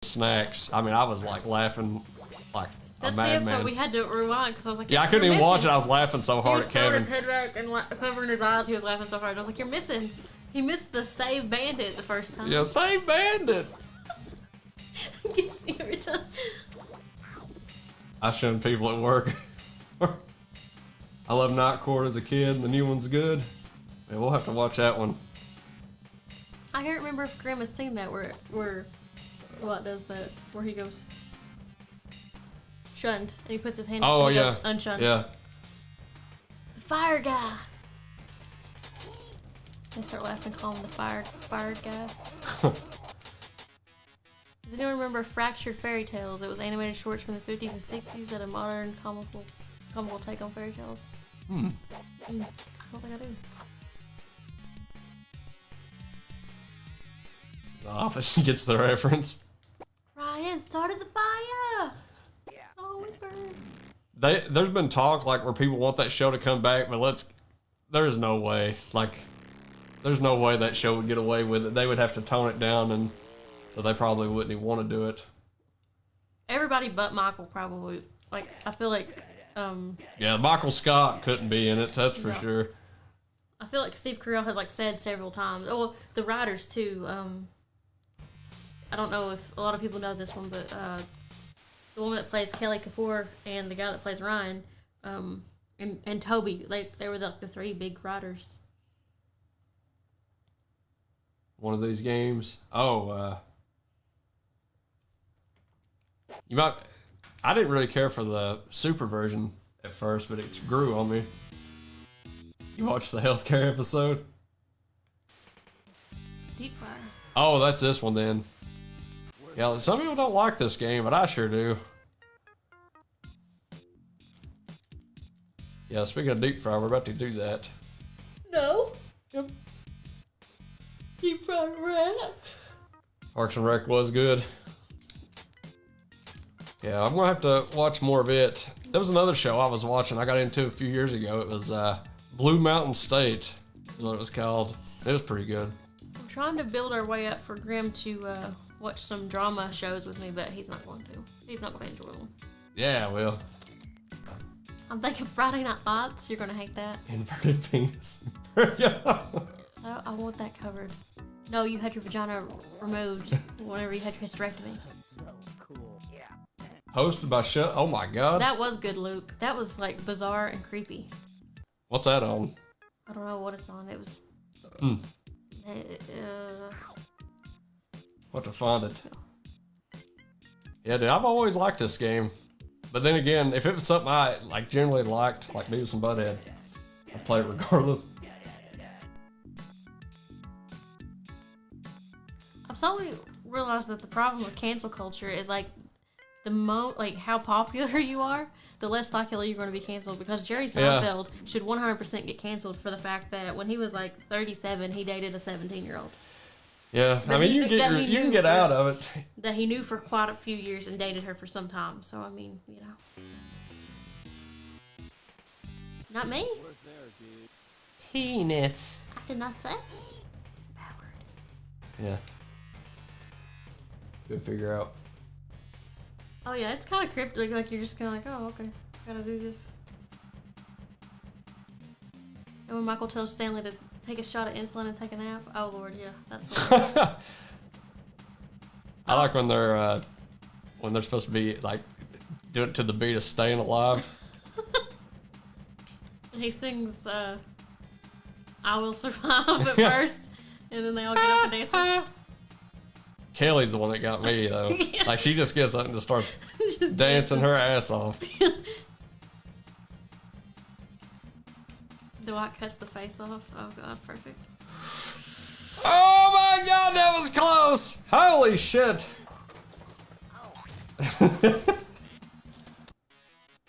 snacks. I mean, I was like laughing like That's a the episode madman. we had to rewind because I was like, Yeah, I couldn't even watch it. I was laughing so hard at Kevin. He was throwing his head back and covering his eyes. He was laughing so hard. I was like, you're missing. He missed the save bandit the first time. Yeah, save bandit. Gets me every time. I shunned people at work. I love Night Court as a kid. The new one's good. Yeah, we'll have to watch that one. I can't remember if Grandma's seen that where what does that where he goes shunned and he puts his hand Oh and he yeah, goes unshunned. yeah. The fire guy. They start laughing, call him the fire guy. Does anyone remember Fractured Fairy Tales? It was animated shorts from the 50s and 60s that a modern comical take on fairy tales. I don't think I do. The Office gets the reference. Ryan started the fire! Yeah. Oh, it's burning. There's been talk like where people want that show to come back, but there's no way. Like, there's no way that show would get away with it. They would have to tone it down, and so they probably wouldn't even want to do it. Everybody but Michael probably. Like, I feel like, Yeah, Michael Scott couldn't be in it, that's for No. sure. I feel like Steve Carell had, like, said several times. Oh, well, the writers, too. I don't know if a lot of people know this one, but the woman that plays Kelly Kapoor and the guy that plays Ryan, and Toby, they were like the three big writers. One of these games. Oh, you might. I didn't really care for the super version at first, but it grew on me. You watched the healthcare episode? Deep Fire. Oh, that's this one then. Yeah, some people don't like this game, but I sure do. Yeah, speaking of Deep Fry, we're about to do that. No. Yep. Deep Fire Rat. Parks and Rec was good. Yeah, I'm gonna have to watch more of it. There was another show I was watching. I got into a few years ago. It was Blue Mountain State, is what it was called. It was pretty good. I'm trying to build our way up for Grim to watch some drama shows with me, but he's not going to. He's not going to enjoy them. Yeah, well, I'm thinking Friday Night Thoughts. You're going to hate that. inverted penis. Yeah. So I want that covered. No, you had your vagina removed whenever you had your hysterectomy. Hosted by Oh my God. That was good, Luke. That was like bizarre and creepy. What's that on? I don't know what it's on. It was. What to find it? Yeah, dude, I've always liked this game, but then again, if it was something I like generally liked, like Beavis and Butthead, I'd play it regardless. I've slowly realized that the problem with cancel culture is like how popular you are, the less likely you're going to be canceled. Because Jerry Seinfeld should 100% get canceled for the fact that when he was like 37, he dated a 17-year-old. Yeah, I mean, you can get out of it. That he knew for quite a few years and dated her for some time. So, I mean, you know. Not me. Penis. I did not say. Yeah. Good figure out. Oh, yeah, it's kind of cryptic. Like, you're just kind of like, oh, okay, gotta do this. And when Michael tells Stanley to take a shot of insulin and take a nap, oh, Lord, yeah, that's I like when they're supposed to be like doing it to the beat of Staying Alive. And he sings I Will Survive at first, and then they all get up and dance. Kelly's the one that got me though. Yeah. Like she just gets up and just starts Just dancing her ass off. Dwight cuts the face off. Oh, God, perfect. Oh my God, that was close! Holy shit!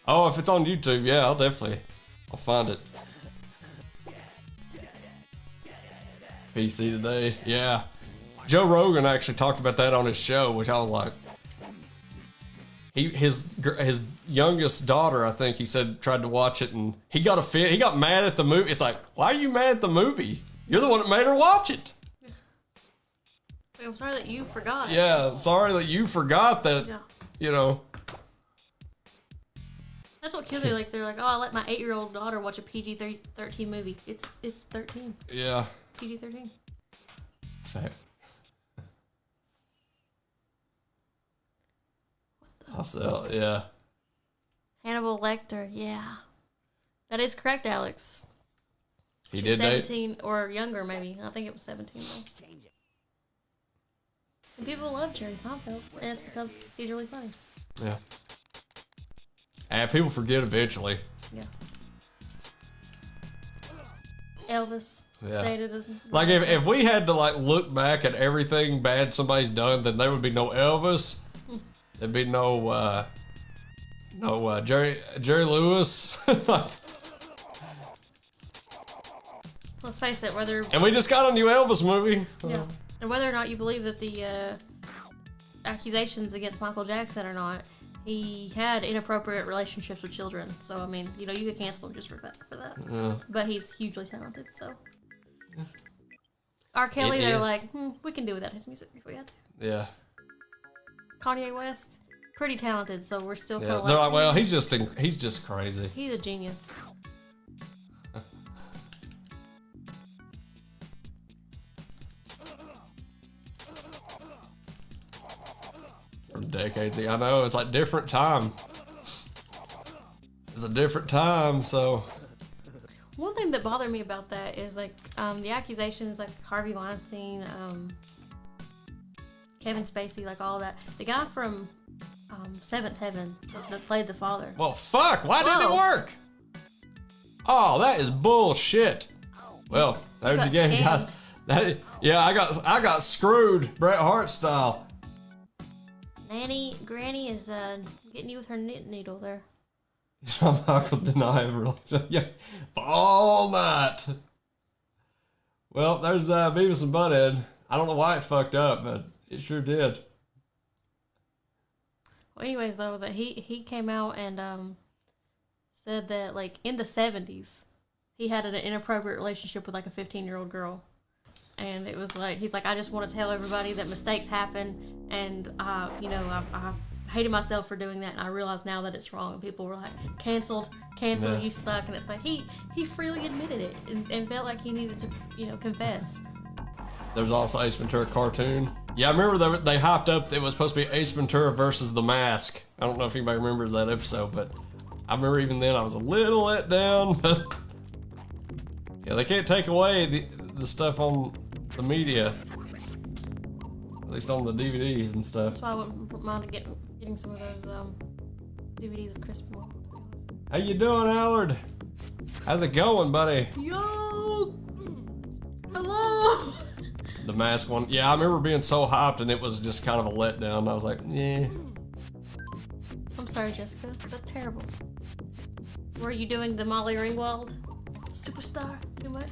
Oh, if it's on YouTube, yeah, I'll find it. PC Today, yeah. Joe Rogan actually talked about that on his show, which I was like, his youngest daughter, I think he said, tried to watch it and he got he got mad at the movie. It's like, why are you mad at the movie? You're the one that made her watch it. I'm sorry that you forgot. Yeah, sorry that you forgot that. Yeah. You know. That's what kills me. Like they're like, oh, I let my 8-year-old daughter watch a PG-13 movie. It's 13. Yeah. PG-13. Fact. Yeah. Hannibal Lecter. Yeah. That is correct, Alex. He She's did 17 or younger, maybe. I think it was 17 though. And people love Jerry Seinfeld, and it's because he's really funny. Yeah. And people forget eventually. Yeah. Elvis. Yeah. Dated a, Like if we had to like look back at everything bad somebody's done, then there would be no Elvis. There'd be no Jerry Lewis. Let's face it, whether And we just got a new Elvis movie. yeah, and whether or not you believe that the accusations against Michael Jackson or not, he had inappropriate relationships with children. So I mean, you know, you could cancel him just for that. Yeah. But he's hugely talented. So R. Kelly, they're like, we can do without his music if we had to. Yeah. Kanye West, pretty talented. So we're still kind Yeah. of They're like, like, well, he's just crazy. he's a genius. From decades. I know it's like different time. It's a different time, so. One thing that bothered me about that is like the accusations, like Harvey Weinstein, Kevin Spacey, like all that. The guy from Seventh Heaven that played the father. Well, fuck! Why didn't it Whoa. work? Oh, that is bullshit. Well, there's got your game, scammed. guys. I got screwed, Bret Hart style. Granny is getting you with her knit needle there. I'm not gonna deny it. Yeah, all night. Well, there's Beavis and Butthead. I don't know why it fucked up, but it sure did. Well, anyways, though, that he came out and said that like in the 70s, he had an inappropriate relationship with like a 15-year-old girl, and it was like he's like, I just want to tell everybody that mistakes happen, and you know, I hated myself for doing that, and I realize now that it's wrong. And people were like, cancel, Yeah. you suck, and it's like he freely admitted it and felt like he needed to, you know, confess. There's also Ace Ventura cartoon. Yeah, I remember they hyped up it was supposed to be Ace Ventura versus The Mask. I don't know if anybody remembers that episode, but I remember even then I was a little let down. Yeah, they can't take away the stuff on the media. At least on the DVDs and stuff. That's why I wouldn't mind getting some of those DVDs of Chris Moore. How you doing, Allard? How's it going, buddy? Yo! Hello! The Mask one. Yeah, I remember being so hyped and it was just kind of a letdown. I was like, yeah. I'm sorry, Jessica. That's terrible. Were you doing the Molly Ringwald? Superstar? Too much?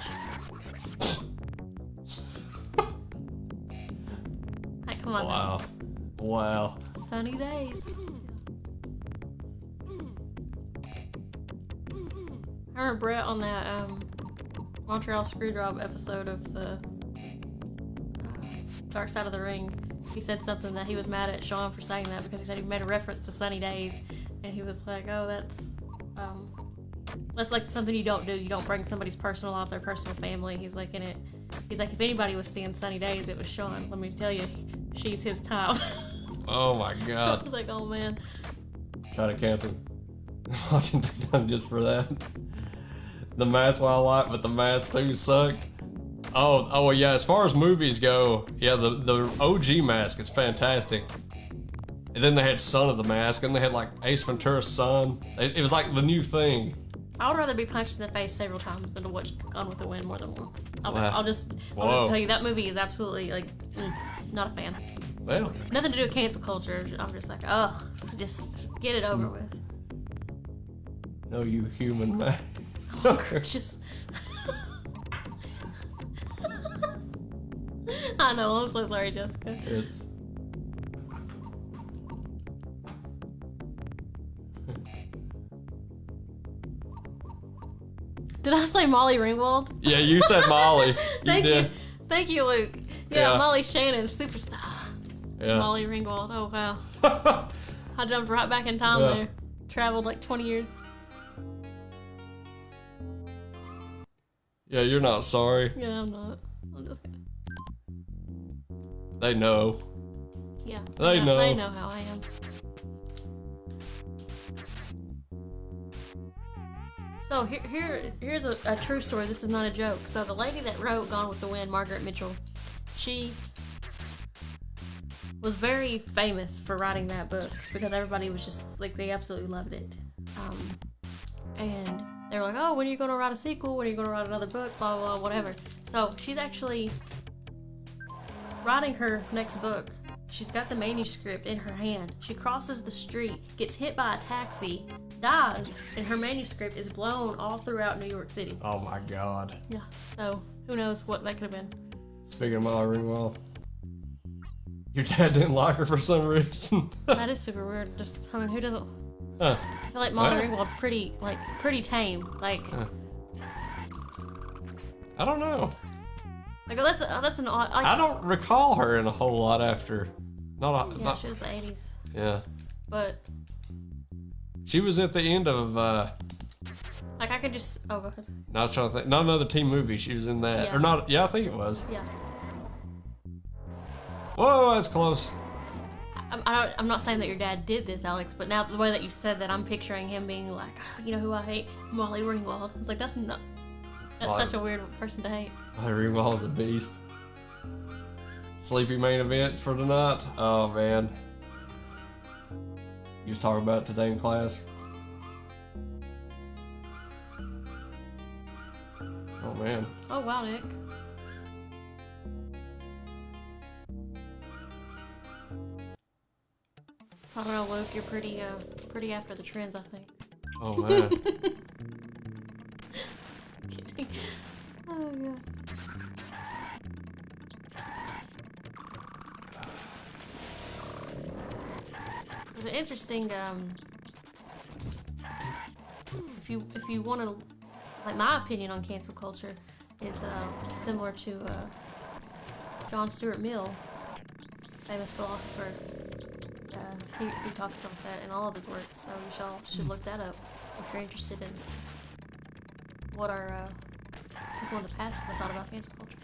Hey, come on. Wow. Wow. Now. Sunny days. I remember Brett on that Montreal Screwdriver episode of the Dark Side of the Ring. He said something that he was mad at Sean for saying that because he said he made a reference to Sunny Days, and he was like, "Oh, that's like something you don't do. You don't bring somebody's personal life, their personal family." He's like, in it. He's like, if anybody was seeing Sunny Days, it was Sean. Let me tell you, she's his type. Oh my I god. was like, oh man. Try to cancel. Watching it done just for that. The Mask one I like, but the Mask 2 suck. Oh yeah, as far as movies go, yeah, the OG Mask is fantastic. And then they had Son of the Mask, and they had like Ace Ventura's son. It was like the new thing. I would rather be punched in the face several times than to watch Gone with the Wind more than once. I'll Whoa. just tell you that movie is absolutely like not a fan. Well, Nothing to do with cancel culture. I'm just like, oh, just get it over with. no, you human man. Just. I know. I'm so sorry, Jessica. It's Did I say Molly Ringwald? yeah, you said Molly. You Thank did. you. Thank you, Luke. Yeah, Molly Shannon, superstar. Yeah. Molly Ringwald. Oh wow. I jumped right back in time there. Traveled like 20 years. Yeah, you're not sorry. Yeah, I'm not. I'm just kidding. They know. Yeah. They know. They know how I am. So here's a true story. This is not a joke. So the lady that wrote Gone with the Wind, Margaret Mitchell, she was very famous for writing that book because everybody was just like, they absolutely loved it. And they were like, oh, when are you going to write a sequel? When are you going to write another book? Blah, blah, blah, whatever. So she's actually writing her next book. She's got the manuscript in her hand. She crosses the street, gets hit by a taxi, dies, and her manuscript is blown all throughout New York City. Oh my God. Yeah, so who knows what that could have been. Speaking of Molly Ringwald, your dad didn't like her for some reason. That is super weird. Just, I mean, who doesn't? Huh. I feel like Molly Ringwald's pretty tame. Like, I don't know. like that's an odd. Like, I don't recall her in a whole lot after. yeah, she was the 80s. Yeah. But She was at the end of. like, I could just. Oh, go ahead. I was trying to think. Not another teen movie. She was in that, Yeah. or not? Yeah, I think it was. Yeah. Whoa, that's close. I'm not saying that your dad did this, Alex, but now the way that you said that, I'm picturing him being like, oh, you know who I hate? Molly Ringwald. It's like, that's such a weird person to hate. Molly Ringwald's a beast. Sleepy main event for tonight. Oh man. You was talking about it today in class. Oh man. Oh wow, Nick. I don't know, Luke. You're pretty after the trends, I think. Oh man. Kidding. Oh god. There's an interesting if you want to, like, my opinion on cancel culture is similar to John Stuart Mill, famous philosopher. He talks about that in all of his works, so you should look that up if you're interested in what our people in the past have thought about cancel culture.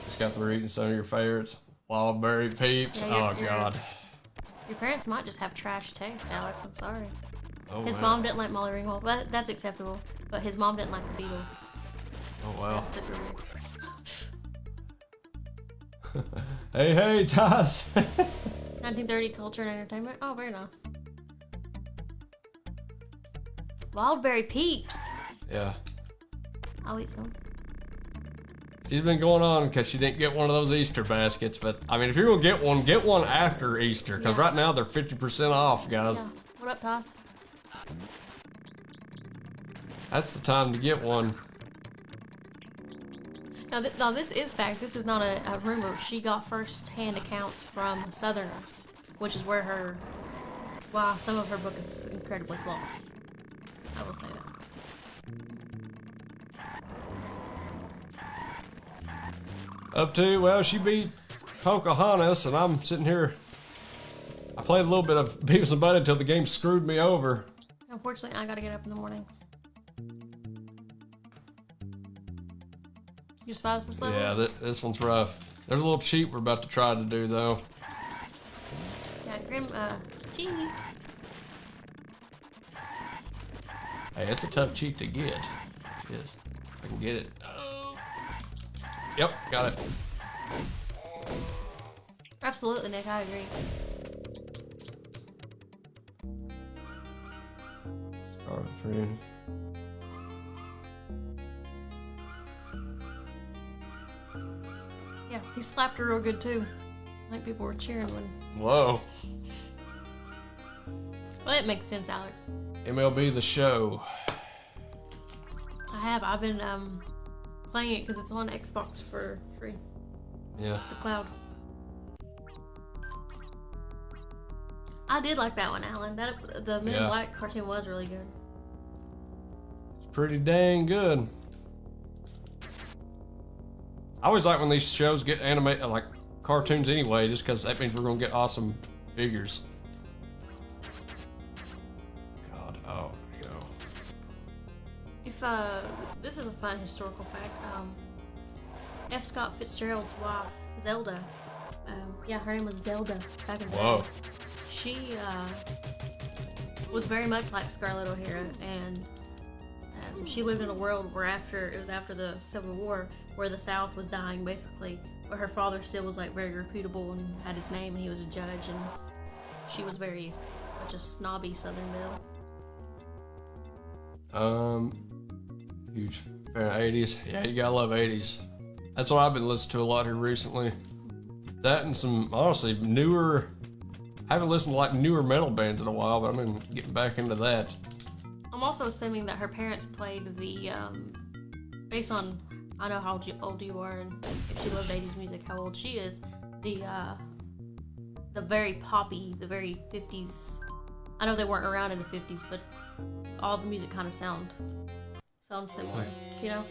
Just got through eating some of your favorites. Wildberry Peeps. Yeah, Oh god. Your parents might just have trash taste, Alex. I'm sorry. Oh His man. mom didn't like Molly Ringwald. That's acceptable, but his mom didn't like the Beatles. Oh wow. That's super weird. Hey, Taz. 1930 culture and entertainment. Oh, very nice. Wildberry Peeps. Yeah. I'll eat some. She's been going on because she didn't get one of those Easter baskets. But I mean, if you're gonna get one after Easter, because right now they're 50% off, guys. Yeah. What up, Toss? That's the time to get one. Now, this is fact. This is not a rumor. She got first-hand accounts from Southerners, which is where some of her book is incredibly flawed. I will say that. Up to, well, she beat Pocahontas, and I'm sitting here. I played a little bit of Beavis and Butthead until the game screwed me over. Unfortunately, I gotta get up in the morning. You despise this level? Yeah, this one's rough. There's a little cheat we're about to try to do, though. Yeah, Grim, cheese. Hey, it's a tough cheat to get. Yes, I can get it. Oh. Yep, got it. Absolutely, Nick, I agree. Scarlet Friend. Yeah, he slapped her real good too. I think people were cheering when. Whoa. Well, it makes sense, Alex. MLB The Show. I've been playing it because it's on Xbox for free. Yeah. The cloud. I did like that one, Alan. The Men in Black cartoon was really good. It's pretty dang good. I always like when these shows get animated, like cartoons anyway, just because that means we're gonna get awesome figures. God, oh, here we go. If this is a fun historical fact. F. Scott Fitzgerald's wife, Zelda. Yeah, her name was Zelda back in the Whoa. day. She was very much like Scarlett O'Hara, and she lived in a world where it was after the Civil War, where the South was dying basically, but her father still was like very reputable and had his name, and he was a judge, and she was very much a snobby Southern belle. Huge fan of 80s. Yeah, you gotta love 80s. That's what I've been listening to a lot here recently. That and some, honestly, newer, I haven't listened to like newer metal bands in a while, but I've been getting back into that. I'm also assuming that her parents played the, based on, I know how old you are, and if she loved 80s music, how old she is, the very poppy, the very 50s, I know they weren't around in the 50s, but all the music kind of sounds similar, you know?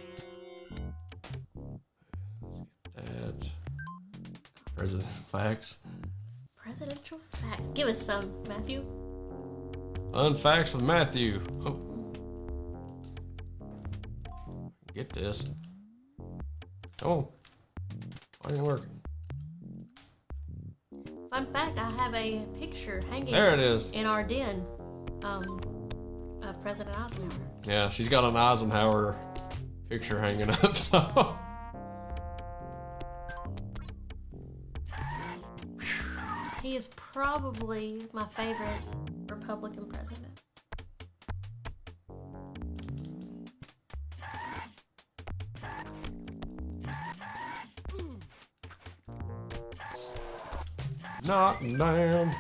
That. President facts. Presidential facts. Give us some, Matthew. Fun facts with Matthew. Oh. Get this. Oh. Why ain't it working? Fun fact, I have a picture hanging There it is. in our den of President Eisenhower. Yeah, she's got an Eisenhower picture hanging up, so. He is probably my favorite Republican president. Knock down.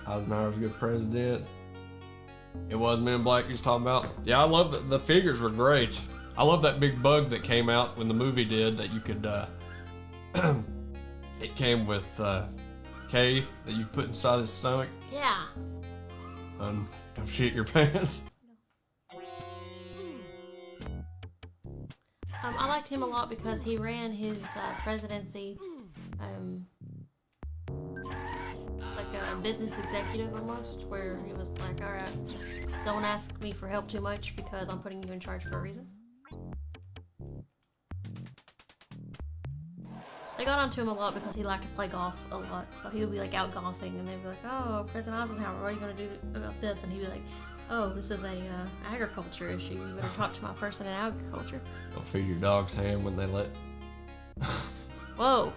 Eisenhower's a good president. It was Men in Black he's talking about. Yeah, I love the figures were great. I love that big bug that came out when the movie did that you could, it came with K that you put inside his stomach. Yeah. Don't shit your pants. I liked him a lot because he ran his presidency like a business executive almost, where he was like, all right, don't ask me for help too much because I'm putting you in charge for a reason. They got onto him a lot because he liked to play golf a lot, so he would be like out golfing and they'd be like, oh, President Eisenhower, what are you going to do about this? And he'd be like, oh, this is a agriculture issue. You better talk to my person in agriculture. Don't feed your dogs ham when they let. Whoa.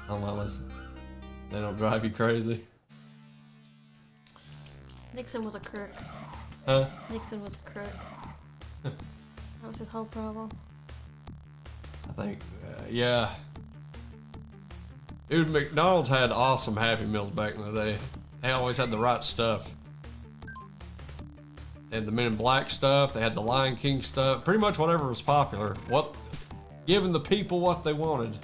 I don't want to listen. They don't drive you crazy. Nixon was a crook. Huh? Nixon was a crook. That was his whole problem. I think, yeah. Dude, McDonald's had awesome Happy Meals back in the day. They always had the right stuff. They had the Men in Black stuff. They had the Lion King stuff. Pretty much whatever was popular. Giving the people what they wanted.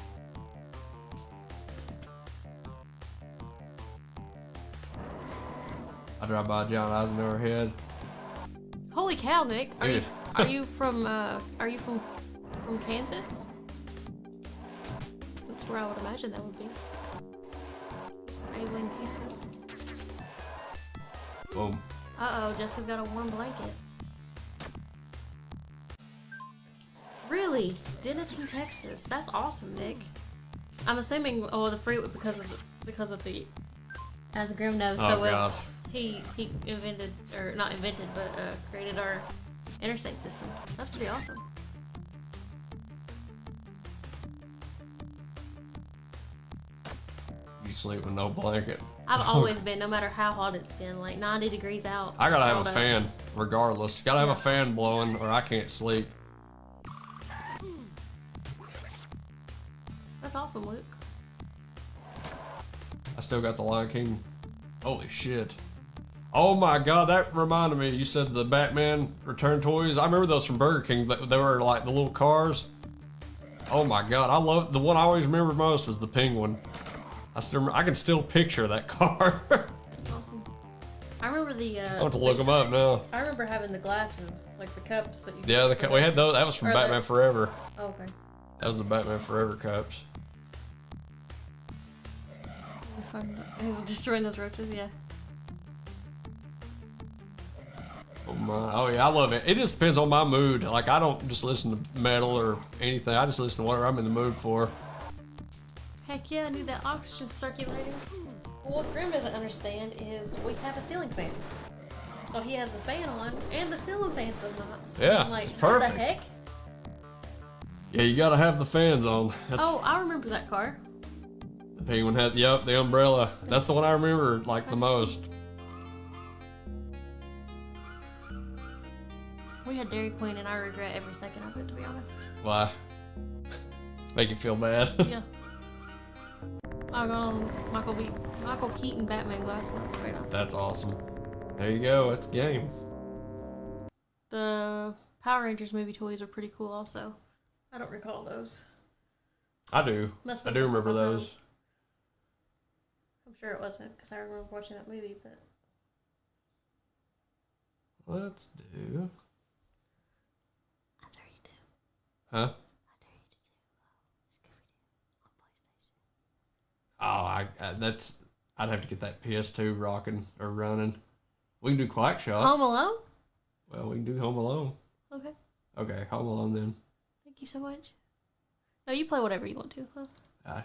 I drive by John Eisenhower head. Holy cow, Nick! Dude. Are you from Kansas? That's where I would imagine that would be. Abilene, Kansas. Boom. Uh-oh, Jessica's got a warm blanket. Really? Denison, Texas. That's awesome, Nick. I'm assuming, the freeway because of the, as Grim knows so well. God. He invented, or not invented, but created our interstate system. That's pretty awesome. You sleep with no blanket. I've always been, no matter how hot it's been, like 90 degrees out. I gotta have curled a up. fan, regardless. Gotta have Yeah. a fan blowing, or I can't sleep. That's awesome, Luke. I still got the Lion King. Holy shit. Oh my god, that reminded me. You said the Batman Return toys. I remember those from Burger King. They were like the little cars. Oh my god, I love the one I always remember most was the Penguin. I can still picture that car. Awesome. I remember remember the. I want to look them up now. I remember having the glasses, like the cups that you. Yeah, we had those. That was from Or Batman Forever. Oh, okay. That was the Batman Forever cups. Fun. Destroying those roaches, yeah. Oh my! Oh yeah, I love it. It just depends on my mood. Like I don't just listen to metal or anything. I just listen to whatever I'm in the mood for. Heck yeah, I need that oxygen circulating. Well, what Grim doesn't understand is we have a ceiling fan. So he has the fan on and the ceiling fan sometimes. Yeah, I'm like, it's perfect. what the heck? Yeah, you gotta have the fans on. Oh, I remember that car. The Penguin had, yep, the umbrella. That's the one I remember like the most. We had Dairy Queen and I regret every second of it, to be honest. Why? Make you feel bad. Yeah. I got on Michael Keaton Batman glasses. Right now. That's awesome. There you go. It's a game. The Power Rangers movie toys are pretty cool also. I don't recall those. I do. Must be I do remember before my those. time. I'm sure it wasn't because I remember watching that movie, but. Let's do. I dare you to. Huh? I dare you to Oh, Scooby-Doo on PlayStation. that's. I'd have to get that PS2 rocking or running. We can do Quack Shot. Home Alone? Well, we can do Home Alone. Okay. Okay, Home Alone then. Thank you so much. No, you play whatever you want to. Huh? Ah,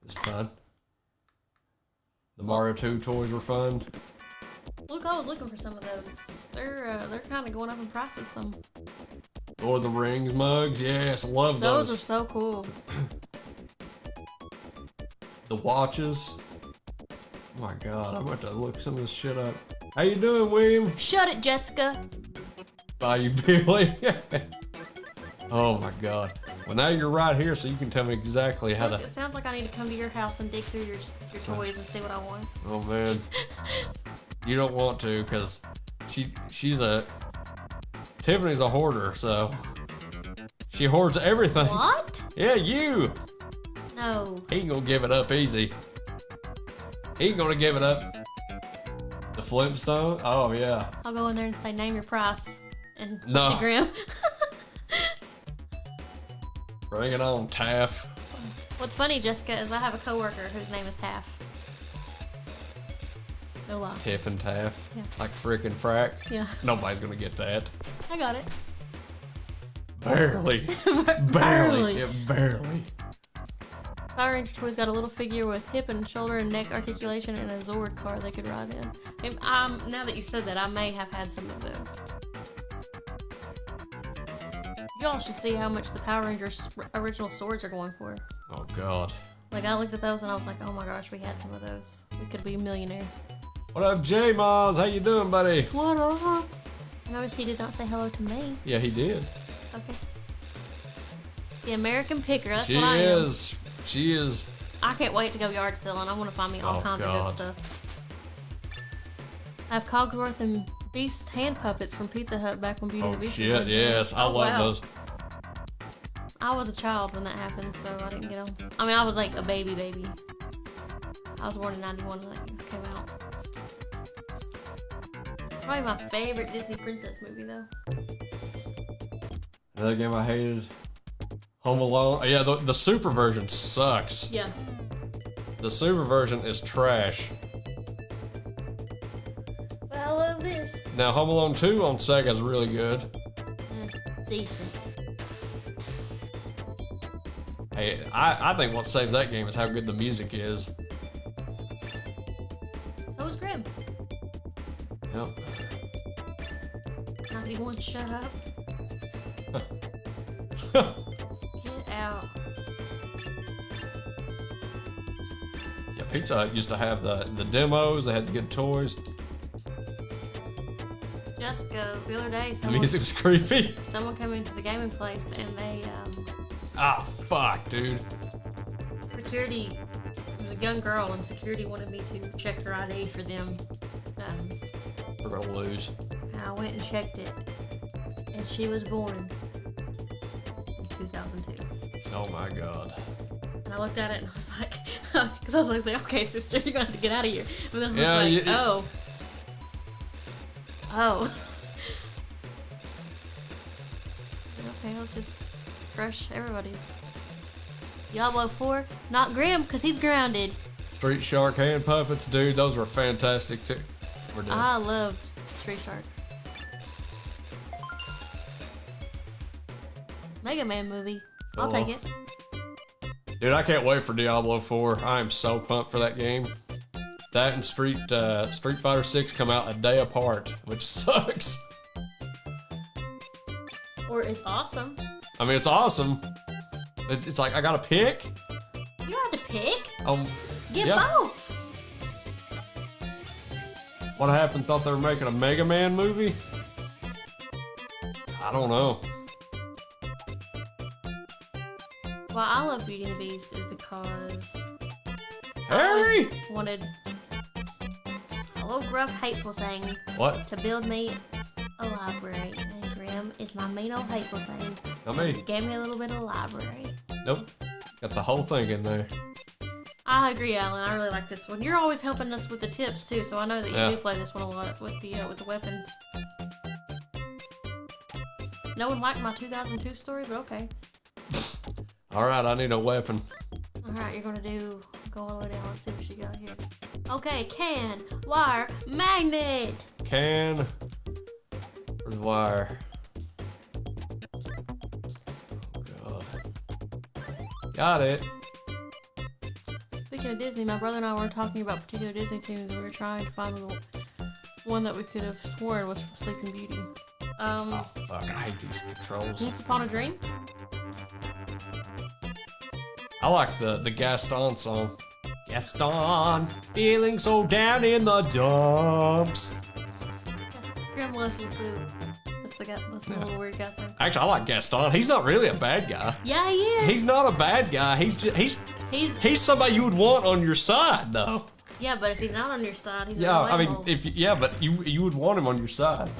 it's fun. The Mario 2 toys were fun. Look, I was looking for some of those. They're kind of going up in prices. Some. Lord of the Rings mugs, yes, I love Those those. are so cool. The watches. Oh my god, I'm about to look some of this shit up. How you doing, William? Shut it, Jessica. Bye, you Billy. Oh my god. Well, now you're right here, so you can tell me exactly how Look, to. it sounds like I need to come to your house and dig through your toys and see what I want. Oh man, you don't want to, cause she's a Tiffany's a hoarder, so she hoards everything. What? Yeah, you. No. He ain't gonna give it up easy. He ain't gonna give it up. The Flintstone? Oh yeah. I'll go in there and say, name your price. And No. the Grim. Bring it on, Taff. What's funny, Jessica, is I have a coworker whose name is Taff. No lie. Tiff and Taff. Yeah. Like frickin' frack. Yeah. Nobody's gonna get that. I got it. Barely. Barely. Yeah, barely. Power Ranger toys got a little figure with hip and shoulder and neck articulation and a Zord car they could ride in. Now that you said that, I may have had some of those. Y'all should see how much the Power Rangers original swords are going for. Oh god. Like, I looked at those and I was like, oh my gosh, we had some of those. We could be millionaires. What up, J Moz? How you doing, buddy? What up? Notice he did not say hello to me. Yeah, he did. Okay. The American Picker, that's She what I am. is. She is. I can't wait to go yard selling. I want to find me all Oh, kinds of God. good stuff. I have Cogsworth and Beast's hand puppets from Pizza Hut back when Beauty and Oh the Beast shit, was big. yes. I Oh, love wow. those. I was a child when that happened, so I didn't get them. I mean, I was like a baby. I was born in 91 when that came out. Probably my favorite Disney princess movie, though. Another game I hated. Home Alone. Oh, yeah, the super version sucks. Yeah. The super version is trash. But I love this. Now, Home Alone 2 on Sega is really good. Decent. Hey, I think what saves that game is how good the music is. So is Grim. Yep. 91, shut up. Get out. Yeah, Pizza Hut used to have the demos. They had the good toys. Jessica, the other day, The music was creepy. someone came into the gaming place and they, Ah, fuck, dude. security, it was a young girl and security wanted me to check her ID for them. We're gonna lose. And I went and checked it. And she was born in 2002. Oh my god. And I looked at it and I was like, because I was like, okay, sister, you're going to have to get out of here. And then I was Yeah, like, you- oh. Oh. Okay, let's just crush everybody's. Diablo 4, not Grim, because he's grounded. Street Shark hand puppets, dude, those were fantastic too. We're done. I loved Street Sharks. Mega Man movie. I'll take it. Dude, I can't wait for Diablo 4. I am so pumped for that game. That and Street Fighter 6 come out a day apart, which sucks. Or it's awesome. I mean, it's awesome. It's like, I gotta pick. You don't have to pick. Get yeah. both. What happened? Thought they were making a Mega Man movie? I don't know. Why I love Beauty and the Beast is because Harry! I wanted a little gruff, hateful thing What? to build me a library. And Grim is my mean old hateful thing. Not me. Gave me a little bit of library. Nope. Got the whole thing in there. I agree, Alan. I really like this one. You're always helping us with the tips too, so I know that you do play this one a lot with the weapons. No one liked my 2002 story, but okay. All right, I need a weapon. All right, you're gonna go all the way down. Let's see what you got here. Okay, can, wire, magnet. Can. Where's the wire? Oh, God. Got it. Speaking of Disney, my brother and I were talking about particular Disney tunes, and we were trying to find the one that we could have sworn was from Sleeping Beauty. Oh, fuck. I hate these controls. Once Upon a Dream? I like the Gaston song. Gaston, feeling so down in the dumps. Grim loves the food. That's the little weird guy's name. Actually, I like Gaston. He's not really a bad guy. Yeah, he is. He's not a bad guy. He's somebody you would want on your side, though. Yeah, but if he's not on your side, he's Yeah, a I mean, a-hole. but you would want him on your side.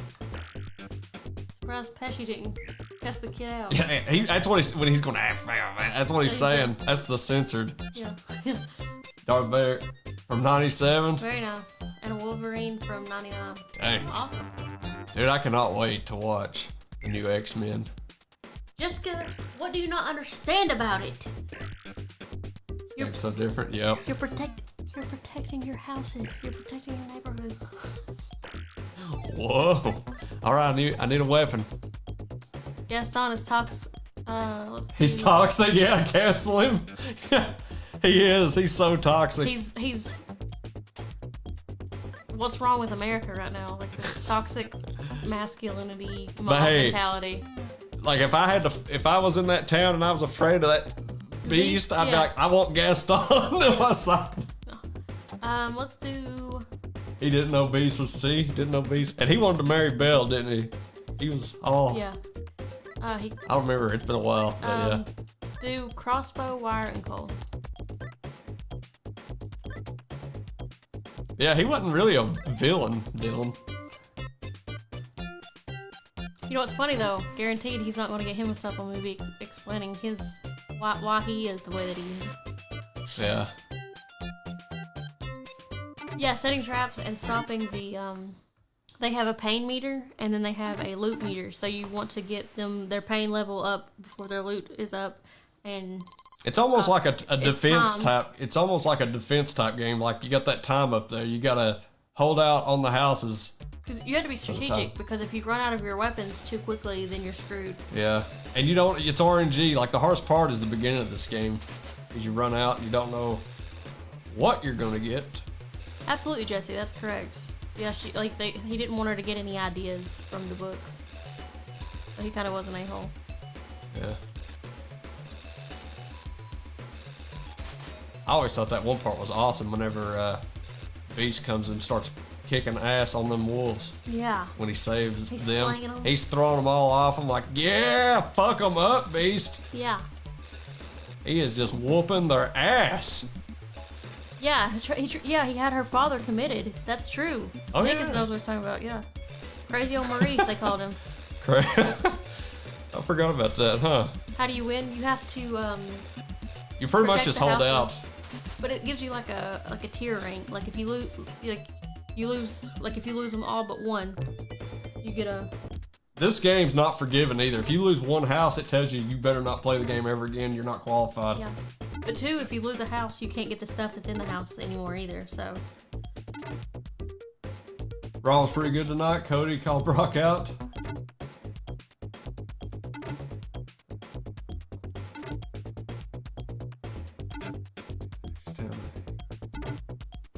Surprised Pesci didn't cuss the kid out. Yeah, that's what when he's going, that's what he's saying. That's the censored. Yeah. Darth Vader from 97. Very nice. And a Wolverine from 99. Dang. Awesome. Dude, I cannot wait to watch the new X-Men. Jessica, what do you not understand about it? It's so different, yep. You're protecting your houses. You're protecting your neighborhoods. Whoa. All right, I need a weapon. Gaston is toxic. Let's see. He's toxic, yeah, cancel him. He is, he's so toxic. He's what's wrong with America right now? Like this toxic masculinity mentality. Like if I was in that town and I was afraid of that beast, I'd be like, I want Gaston on my side. Let's do. He didn't know Beast was didn't know Beast, and he wanted to marry Belle, didn't he? He was all. Yeah. I don't remember. It's been a while. But yeah. Do crossbow, wire, and coal. Yeah, he wasn't really a villain, Dylan. You know what's funny though? Guaranteed he's not going to get himself a movie explaining why he is the way that he is. Yeah. Yeah, setting traps and stopping the they have a pain meter and then they have a loot meter. So you want to get their pain level up before their loot is up, and it's almost like a defense time. type. It's almost like a defense type game. Like you got that time up there. You gotta hold out on the houses. Because you have to be strategic. Because if you run out of your weapons too quickly, then you're screwed. Yeah, and you don't. It's RNG. Like the hardest part is the beginning of this game, because you run out and you don't know what you're gonna get. Absolutely, Jesse. That's correct. Yeah, he didn't want her to get any ideas from the books, so he kind of was an a-hole. Yeah. I always thought that one part was awesome. Whenever Beast comes and starts kicking ass on them wolves. Yeah. When he saves He's them, he's throwing them all off. I'm like, yeah, fuck them up, Beast. Yeah. He is just whooping their ass. Yeah, he had her father committed. That's true. Oh, Nick yeah. knows what he's talking about. Yeah. Crazy old Maurice, they called him. I forgot about that, huh? How do you win? You have to You pretty much just hold out. But it gives you like a tier rank. Like if you lose, if you lose them all but one, You get a. This game's not forgiving either. If you lose one house, it tells you better not play the game ever again. You're not qualified. Yeah. But two, if you lose a house, you can't get the stuff that's in the house anymore either. So. Raw was pretty good tonight. Cody called Brock out.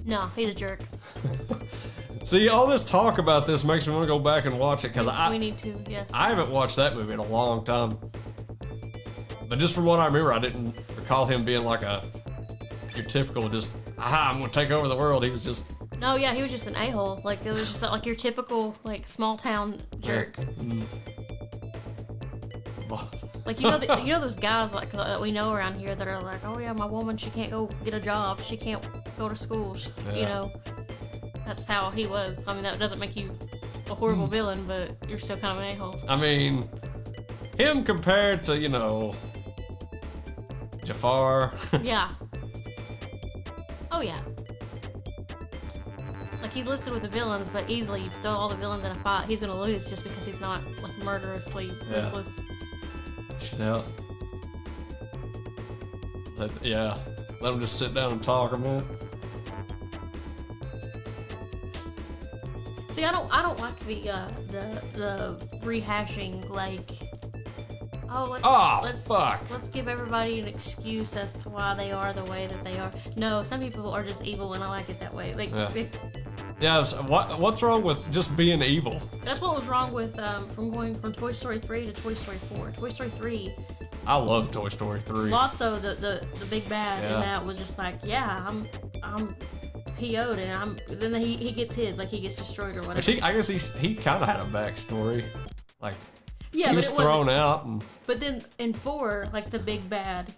No, he's a jerk. See, all this talk about this makes me want to go back and watch it because We need to, yeah. I haven't watched that movie in a long time. But just from what I remember, I didn't recall him being like your typical just, I'm going to take over the world. He was just... No, yeah, he was just an a-hole. Like, it was just like your typical, like, small town jerk. Like, you know those guys, like, that we know around here that are like, oh yeah, my woman, she can't go get a job. She can't go to school. You know, that's how he was. I mean, that doesn't make you a horrible villain, but you're still kind of an a-hole. I mean, him compared to, Jafar. Yeah. Oh, yeah. Like, he's listed with the villains, but easily, you throw all the villains in a fight, he's gonna lose just because he's not, like, murderously ruthless. Yeah. Yeah. Let him just sit down and talk a minute. See, I don't like the rehashing, like, let's give everybody an excuse as to why they are the way that they are. No, some people are just evil, and I like it that way. Like, Yes. What's wrong with just being evil? That's what was wrong with from going from Toy Story 3 to Toy Story 4. Toy Story 3. I love Toy Story 3. Lotso, the big bad in that was just like, yeah, I'm PO'd and then he gets hit, like he gets destroyed or whatever. I guess he kind of had a backstory, like yeah, he was thrown out. But then in 4, like the big bad,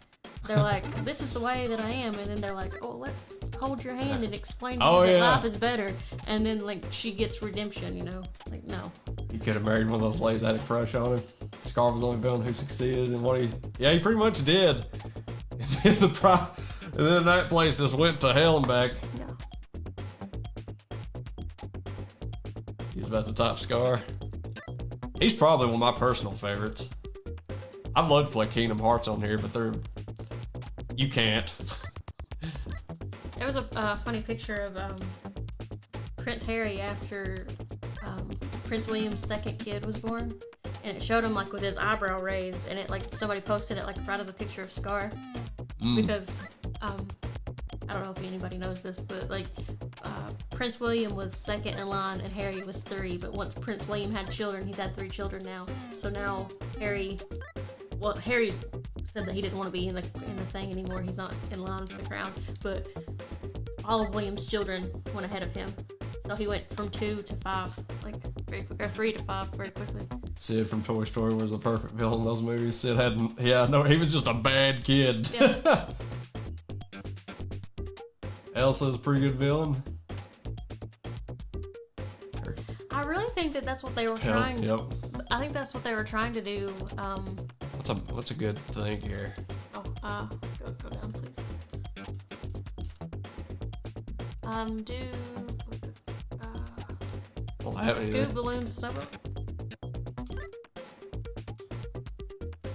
they're like, this is the way that I am, and then they're like, oh, let's hold your hand and explain to you that life is better, and then like she gets redemption, like no. He could have married one of those ladies that had a crush on him. Scar was the only villain who succeeded, and he pretty much did. And then that place just went to hell and back. Yeah. He was about to top Scar. He's probably one of my personal favorites. I'd love to play Kingdom Hearts on here, but you can't. There was a funny picture of Prince Harry after Prince William's second kid was born, and it showed him like with his eyebrow raised, and it like somebody posted it like right as a picture of Scar, because I don't know if anybody knows this, but like Prince William was second in line and Harry was 3, but once Prince William had children, he's had 3 children now. So now Harry said that he didn't want to be in the thing anymore. He's not in line for the crown, but all of William's children went ahead of him. So he went from 2 to 5, like very quick, or 3 to 5 very quickly. Sid from Toy Story was the perfect villain in those movies. Sid he was just a bad kid. Yeah. Elsa's a pretty good villain. I really think that's what they were trying. Yep. I think that's what they were trying to do. What's a good thing here? Go down, please. Scoop balloons snowball.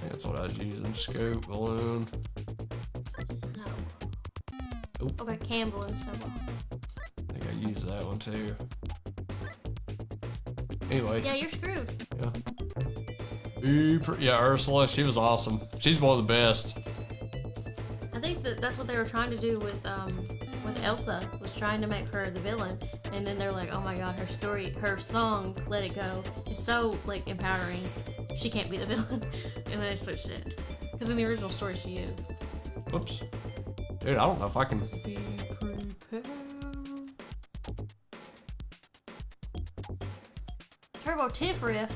That's what I was using. Scoop balloon. No. Oop. Okay, can balloon snowball. I think I used that one too. Anyway. Yeah, you're screwed. Yeah, Ursula, she was awesome. She's one of the best. I think that's what they were trying to do with Elsa, was trying to make her the villain, and then they're like, oh my god, her song, Let It Go, is so like empowering. She can't be the villain, and then they switched it. Because in the original story, she is. Whoops. Dude, I don't know if I can. Be prepared. Turbo Tiff riff,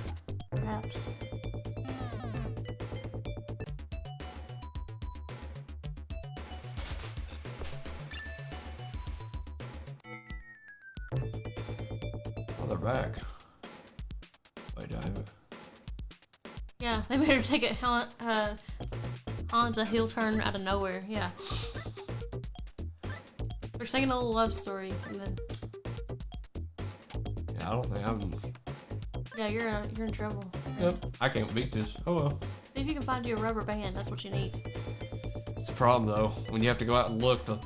perhaps. Oh, they're back. Wait, do I have it? Yeah, they made her take it. Han's a heel turn out of nowhere. Yeah. They're singing a little love story, and then. Yeah, I don't think Yeah, you're in trouble. Yep. I can't beat this. Oh well. See if you can find you a rubber band. That's what you need. It's a problem though. When you have to go out and look, the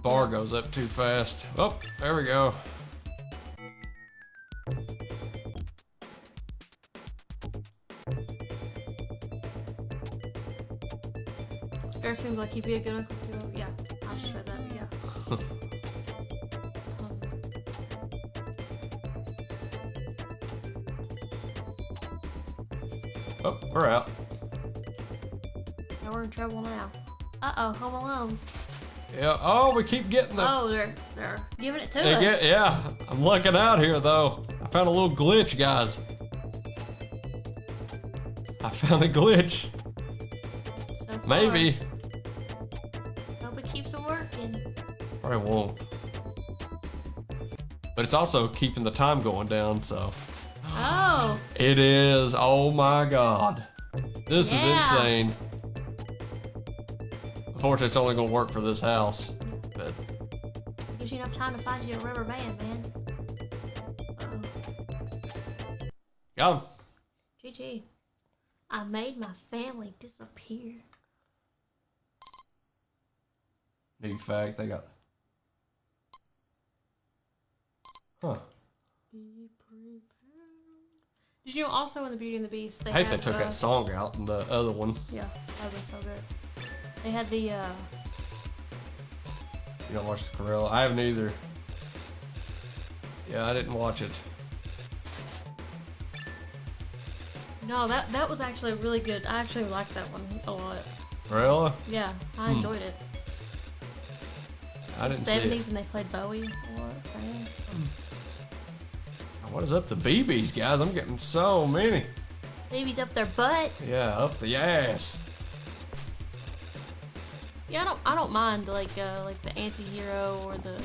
bar goes up too fast. Oh, there we go. Scar seems like he'd be a good uncle too. Yeah, I just read that. Yeah. Oh, we're out. Now we're in trouble now. Uh-oh, Home Alone. Yeah. Oh, we keep getting the. Oh, they're giving it to us. Yeah. I'm looking out here though. I found a little glitch, guys. I found a glitch. So far. Maybe. Hope it keeps working. Probably won't. But it's also keeping the time going down, so. Oh. It is. Oh my god. This is insane. Unfortunately, it's only gonna work for this house. But Gives you enough time to find you a rubber band, man. Uh-oh. got him. GG. I made my family disappear. Big fact, they got. Huh. Be prepared. Did you know also in the Beauty and the Beast they I hate have, they took that song out in the other one. Yeah, that was so good. They had the You don't watch the Corella? I haven't either. Yeah, I didn't watch it. no, that was actually really good. I actually liked that one a lot. Corella? Yeah, I enjoyed it. I didn't see it. 70s and they played Bowie a lot. What is up the BBs, guys? I'm getting so many. Babies up their butts. Yeah, up the ass. Yeah, I don't mind like the anti-hero or the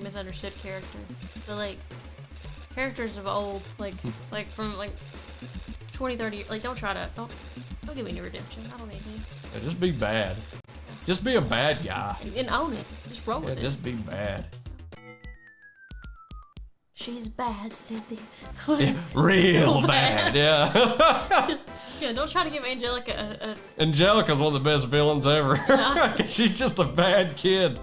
misunderstood character. The like characters of old, like from 20, 30, like don't give me any redemption. I don't need any. Yeah, just be bad. Just be a bad guy. And own it. Just roll Yeah, with it. just be bad. She's bad, Cynthia. Yeah, real bad, yeah. Yeah, don't try to give Angelica a Angelica's one of the best villains ever. She's just a bad kid.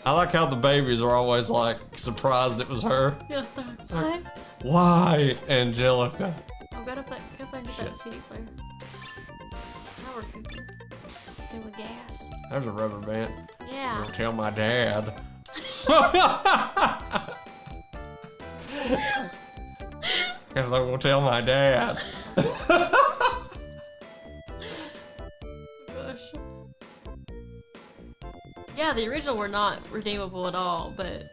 I like how the babies are always like surprised it was her. yeah, what? Why, Angelica? Oh, gotta play and get that CD player. Now we're cooking. Doing gas. There's a rubber band. Yeah. Don't tell my dad. Because I will tell my dad. Gosh. Yeah, the original were not redeemable at all, but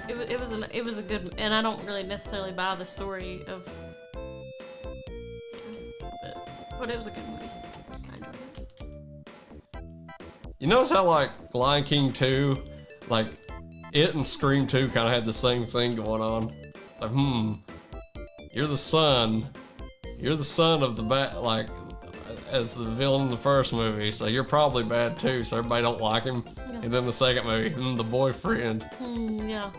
it was a good, and I don't really necessarily buy the story of, but it was a good movie. I enjoyed it. You notice how like Lion King 2, like it and Scream 2 kind of had the same thing going on. Like, you're the son of the bad, like as the villain in the first movie, so you're probably bad too. So everybody don't like him. Yeah. And then the second movie, the boyfriend. Yeah.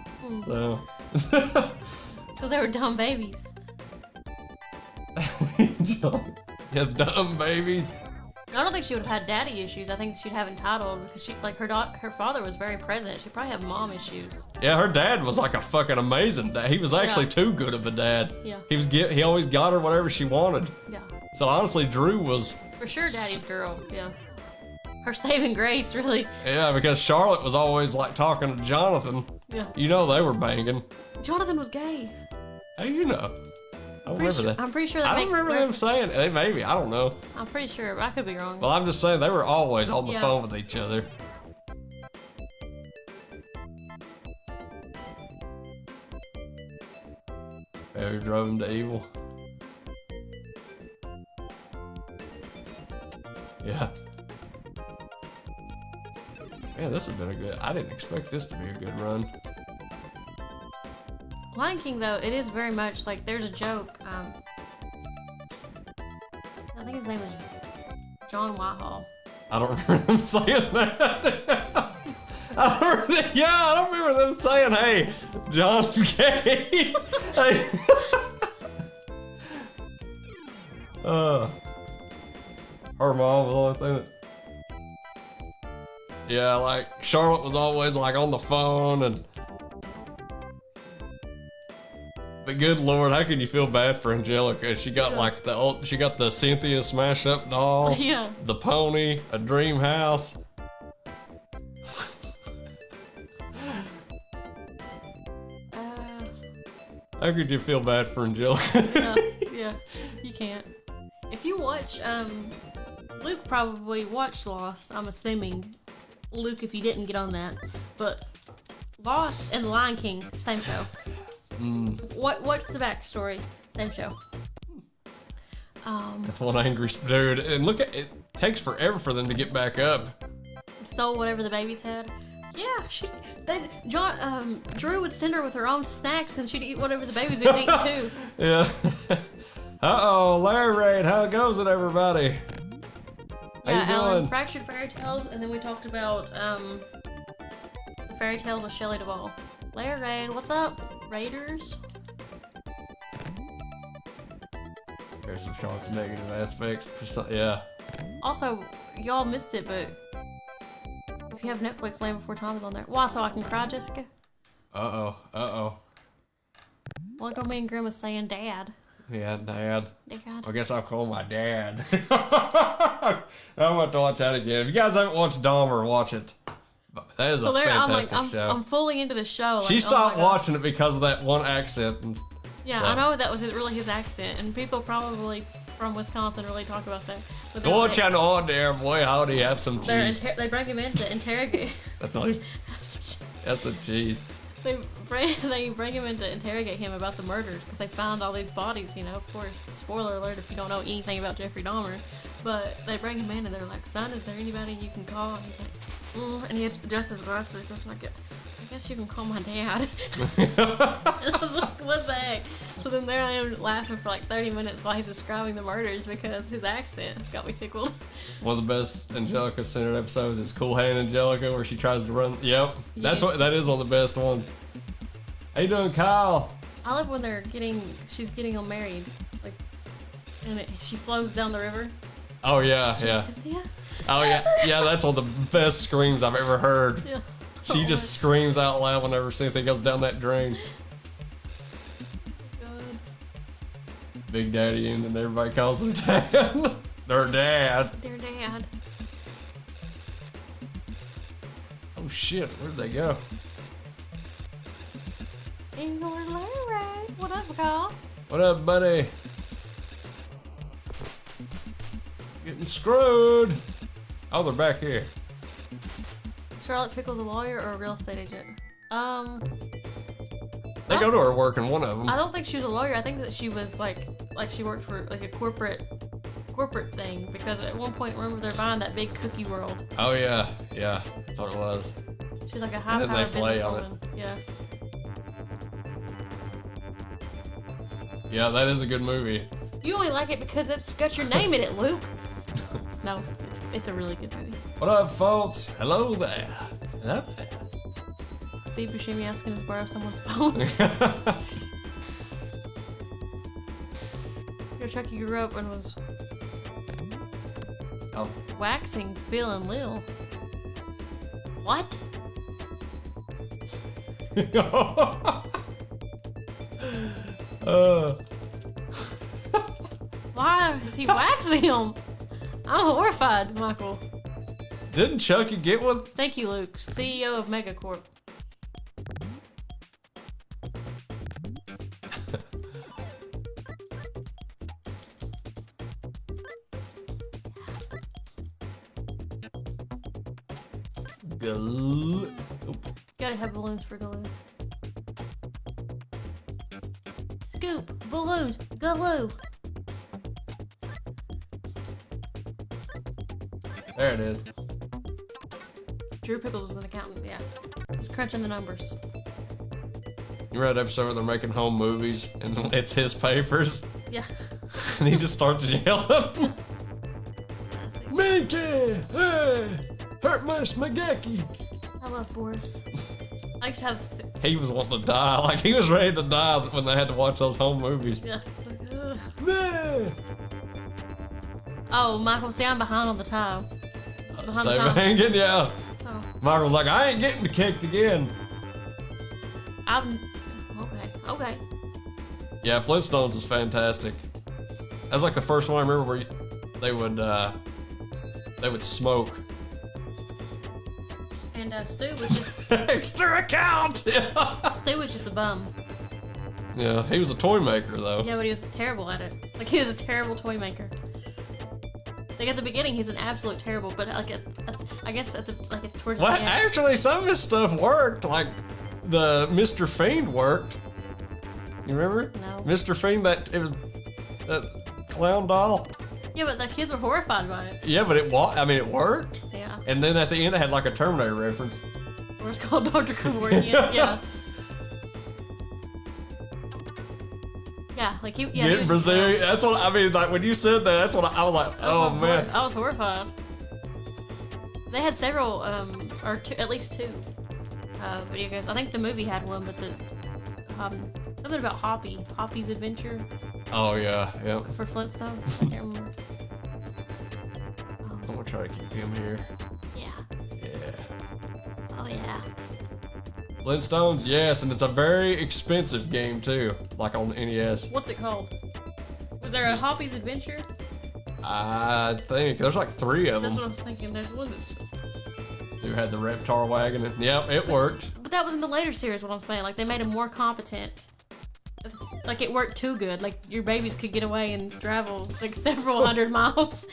So. Because they were dumb babies. Yeah, dumb babies. I don't think she would have had daddy issues. I think she'd have entitled because she like her father was very present. She'd probably have mom issues. Yeah, her dad was like a fucking amazing dad. He was actually too good of a dad. Yeah. He always got her whatever she wanted. Yeah. So honestly, Drew was. For sure, daddy's girl. Yeah. Her saving grace, really. Yeah, because Charlotte was always like talking to Jonathan. Yeah. You know they were banging. Jonathan was gay. How do you know? I don't remember that. I'm pretty sure. I don't remember them saying it. Maybe, I don't know. I'm pretty sure, but I could be wrong. Well, I'm just saying they were always on the Yeah. phone with each other. Who drove him to evil? Yeah. Man, this has been a good. I didn't expect this to be a good run. Lion King, though, it is very much like there's a joke. I think his name is John Whitehall. I don't remember them saying that. I don't remember them saying, "Hey, John's gay." Hey. Her mom was the only thing that. Yeah, like Charlotte was always like on the phone and. But good lord, how can you feel bad for Angelica? She got like she got the Cynthia smash up doll, Yeah. the pony, a dream house. How could you feel bad for Angelica? Yeah, you can't. If you watch, Luke probably watched Lost, I'm assuming. Luke, if you didn't get on that. But Lost and The Lion King, same show. What's the backstory? Same show. That's one angry dude. And look at it, takes forever for them to get back up. Stole whatever the babies had. Yeah, Drew would send her with her own snacks and she'd eat whatever the babies would eat too. Yeah. Uh-oh, Larry Raid, how goes it, everybody? How Yeah, you Alan, doing? Fractured Fairy Tales, and then we talked about the Fairy Tales with Shelley Duvall. Larry Raid, what's up, Raiders? There's some Sean's negative aspects. Yeah. Also, y'all missed it, but if you have Netflix, Land Before Time is on there. Why, so I can cry, Jessica? Uh-oh. Look at me and Grim was saying dad. Yeah, Dad. Dad. I guess I'll call my dad. I want to watch that again. If you guys haven't watched Dahmer, watch it. That is a fantastic show. I'm fully into the show. She like, stopped oh my God. watching it because of that one accent. And Yeah, so. I know that was really his accent, and people probably from Wisconsin really talk about that. But Go watch out on there, boy. Howdy, have some cheese. they bring him in to interrogate. That's not even, that's a cheese. They bring him in to interrogate him about the murders because they found all these bodies, you know, of course, spoiler alert if you don't know anything about Jeffrey Dahmer, but they bring him in and they're like, son, is there anybody you can call? And he's like, and he adjusts his glasses and goes like, I guess you can call my dad. And I was like, what the heck? So then there I am laughing for like 30 minutes while he's describing the murders because his accent has got me tickled. One of the best Angelica centered episodes is Cool Hand Angelica, where she tries to run. Yep, that's Yes. that is one of the best ones. How you doing, Kyle? I love when she's getting them married, like, and she flows down the river. Oh yeah, yeah. Cynthia? Oh yeah, that's one of the best screams I've ever heard. Yeah. She Oh just screams out loud whenever Cynthia goes down that drain. God. Big Daddy and everybody calls him Dad. Their dad. Their dad. Oh shit, where'd they go? In your Larry. What up, Kyle? What up, buddy? Getting screwed. Oh, they're back here. Charlotte Pickle's a lawyer or a real estate agent? They go to her work in one of them. I don't think she was a lawyer. I think that she was like she worked for like a corporate thing because at one point remember they're buying that big cookie world. Oh yeah, yeah, that's what it was. She's like a And then they high-powered play on it. businesswoman. Yeah. Yeah, that is a good movie. You only like it because it's got your name in it, Luke. No, it's a really good movie. What up, folks? Hello there. Hello there. Steve Buscemi asking to borrow someone's phone. Your Chucky grew up and was Oh. waxing Phil and Lil. What? Why is he waxing him? I'm horrified, Michael. Didn't Chucky get one? Thank you, Luke, CEO of Megacorp. Galoo. Gotta have balloons for Galoo. Scoop, balloons, Galoo. There it is. Drew Pickles was an accountant, yeah. He's crunching the numbers. You read that episode where they're making home movies and it's his papers Yeah. and he just starts yelling. Me! Stinky! Hey! Hurt my spaghetti! I love Boris. I just have. He was wanting to die. Like, he was ready to die when they had to watch those home movies. Yeah. It's like, ugh. Yeah. Oh, Michael, see, I'm behind on the time. Behind the Stay time. hanging, yeah. Oh, Michael's like, I ain't getting kicked again. I'm. Okay. Yeah, Flintstones was fantastic. That was like the first one I remember where they would smoke. And Stu was just. Extra account! Yeah. Stu was just a bum. Yeah, he was a toy maker though. Yeah, but he was terrible at it. Like, he was a terrible toy maker. Like, at the beginning, he's an absolute terrible, but like, I guess towards Well, the end. actually, some of his stuff worked. Like the Mr. Fiend worked. You remember? No. Mr. Fiend, that clown doll. Yeah, but the kids were horrified by it. Yeah, but it worked. Yeah. And then at the end, it had like a Terminator reference. Or it's called Dr. Kevorkian. Yeah. Yeah, like he. Yeah, he Getting was Brazilian. That's what I mean. Like when you said that, that's what I was like. Oh man. I was horrified. They had several, or two, at least two, video games. I think the movie had one, but the something about Hoppy's Adventure Oh yeah, yeah. for Flintstones. I can't remember. I'm gonna try to keep him here. Yeah. Yeah. Oh yeah. Flintstones, yes, and it's a very expensive game too, like on the NES. What's it called? Was there a Hoppy's Adventure? I think there's like 3 of That's them. what I was thinking. There's one that's just. Who had the Reptar wagon? And, yep, it worked. But that was in the later series. What I'm saying, like they made him more competent. Like it worked too good. Like your babies could get away and travel like several hundred miles.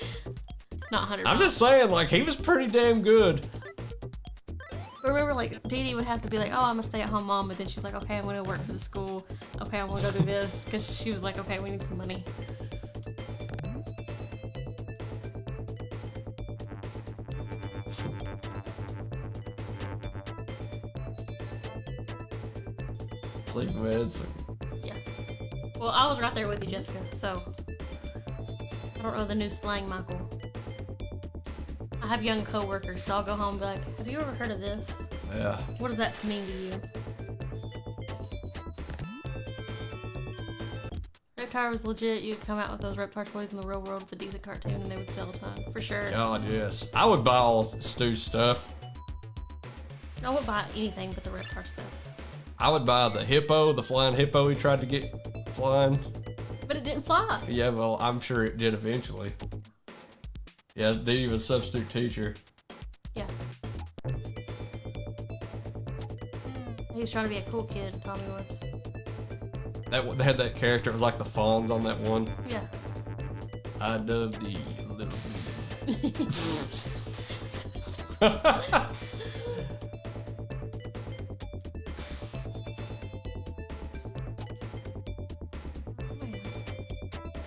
Not 100 I'm miles. just saying, like he was pretty damn good. But remember, like Dee Dee would have to be like, "Oh, I'm a stay-at-home mom," but then she's like, "Okay, I'm gonna work for the school. Okay, I'm gonna go do this," because she was like, "Okay, we need some money." Sleep meds. Yeah. Well, I was right there with you, Jessica. So I don't know the new slang, Michael. I have young coworkers, so I'll go home and be like, "Have you ever heard of this? Yeah. What does that mean to you?" Reptar was legit. You'd come out with those Reptar toys in the real world with a decent cartoon, and they would sell a ton for sure. God, yes. I would buy all Stu's stuff. I wouldn't buy anything but the Reptar stuff. I would buy the hippo, the flying hippo he tried to get flying. But it didn't fly. Yeah, well, I'm sure it did eventually. Yeah, Dee was a substitute teacher. Yeah. He was trying to be a cool kid, Tommy was. They had that character. It was like the fawns on that one. Yeah. I love the little.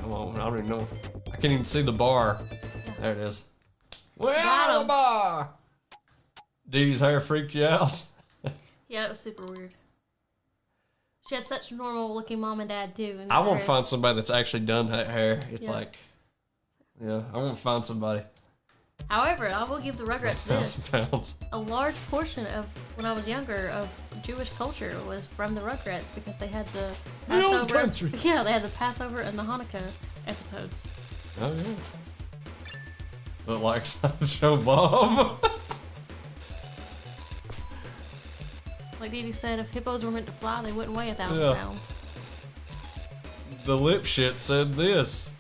Come on, I don't even know. I can't even see the bar. There it is. Got Well, the 'em. bar. Dee's hair freaked you out. Yeah, it was super weird. She had such normal looking mom and dad too. And I want to theirs- find somebody that's actually done that hair. It's Yeah. like, yeah, I want to find somebody. However, I will give the Rugrats this. Pounds. A large portion of when I was younger of Jewish culture was from the Rugrats because they had the The old Passover. country. Yeah, they had the Passover and the Hanukkah episodes. Oh yeah. Look like Sideshow Bob. Like Dee Dee said, if hippos were meant to fly, they wouldn't weigh 1,000 Yeah. pounds. The lip shit said this.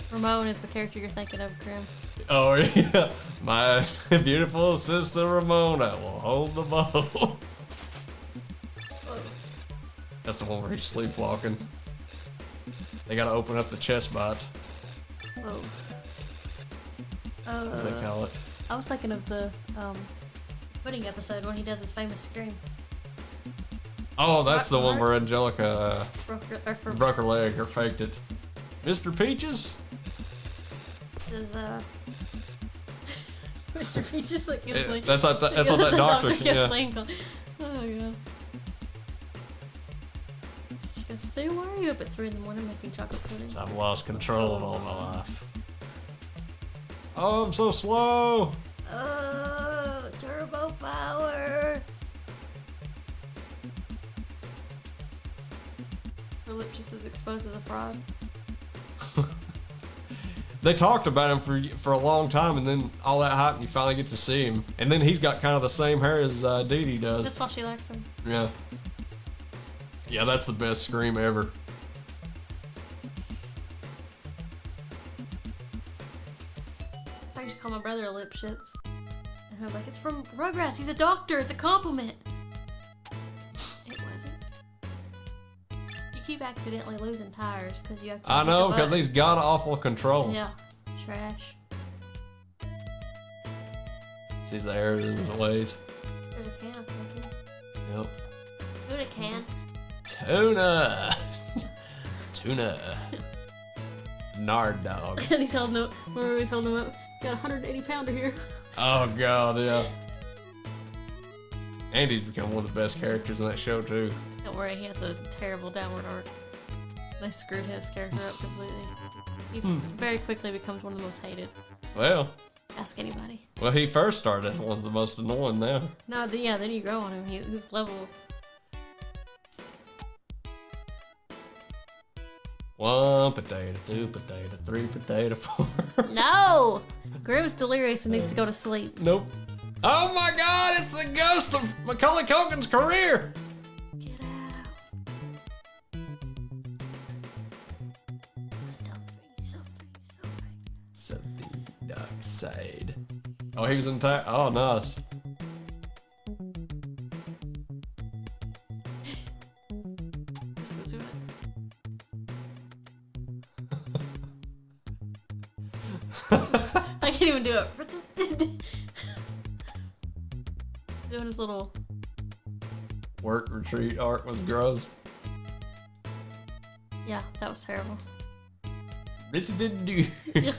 Ramon is the character you're thinking of, Grim. Oh yeah, my beautiful sister Ramona will hold the bow. That's the one where he's sleepwalking. They gotta open up the chest bot, Whoa. as they call it. I was thinking of the pudding episode when he does his famous scream. Oh, that's the one where Angelica broke her leg or faked it. Mr. Peaches? Does Mr. Peaches like gives like That's what that doctor. kept Yeah. saying. Oh god. She goes, "Stu, why are you up at 3 in the morning making chocolate pudding?" I've lost control of all my life. Oh, I'm so slow. Turbo power. Her lip just is exposed as a fraud. They talked about him for a long time, and then all that hype, and you finally get to see him. And then he's got kind of the same hair as Dee Dee does. That's why she likes him. Yeah. Yeah, that's the best scream ever. I used to call my brother a lip shits. And I'm like, it's from Rugrats. He's a doctor. It's a compliment. It wasn't. You keep accidentally losing tires because you have to. I know, because he's got awful control. Yeah. Trash. He's the errors in his ways. There's a can of cookie. Yep. Tuna can. Tuna. Tuna. Nard dog. And he's holding up. Remember he's holding him up? Got a 180 pounder here. Oh god, yeah. Andy's become one of the best characters in that show too. Don't worry, he has a terrible downward arc. They screwed his character up completely. He's very quickly becomes one of the most hated. Well. Ask anybody. Well, he first started as one of the most annoying now. No, then you grow on him. His level. 1 potato, 2 potato, 3 potato, 4. No! Grimm's delirious and needs to go to sleep. Nope. Oh my god, it's the ghost of Macaulay Culkin's career! Get out. So the dark side. Oh, he was in oh, nice. I can't even do it. Doing his little Work retreat art was gross. Yeah, that was terrible. Yeah.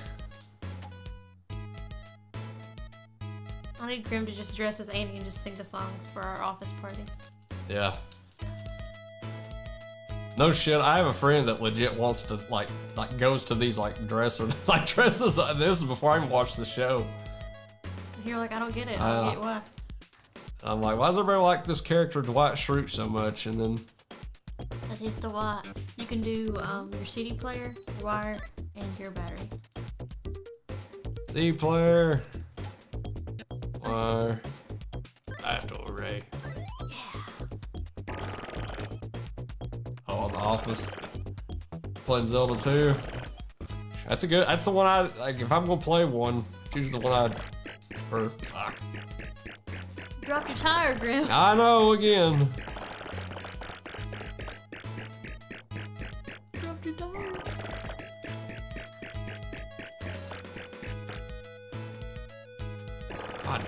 I need Grimm to just dress as Andy and just sing the songs for our office party. Yeah. No shit, I have a friend that legit wants to like goes to these dresses like this before I even watch the show. You're like, I don't get it. I don't get why. I'm like, why does everybody like this character Dwight Schrute so much? And then Because he's Dwight. You can do your CD player, your wire, and your battery. CD player, wire, outdoor array. Oh, The Office. Playing Zelda 2. That's the one I like. If I'm gonna play one, choose the one I'd prefer. Fuck. Drop your tire, Grimm. I know again. Drop your tire. God.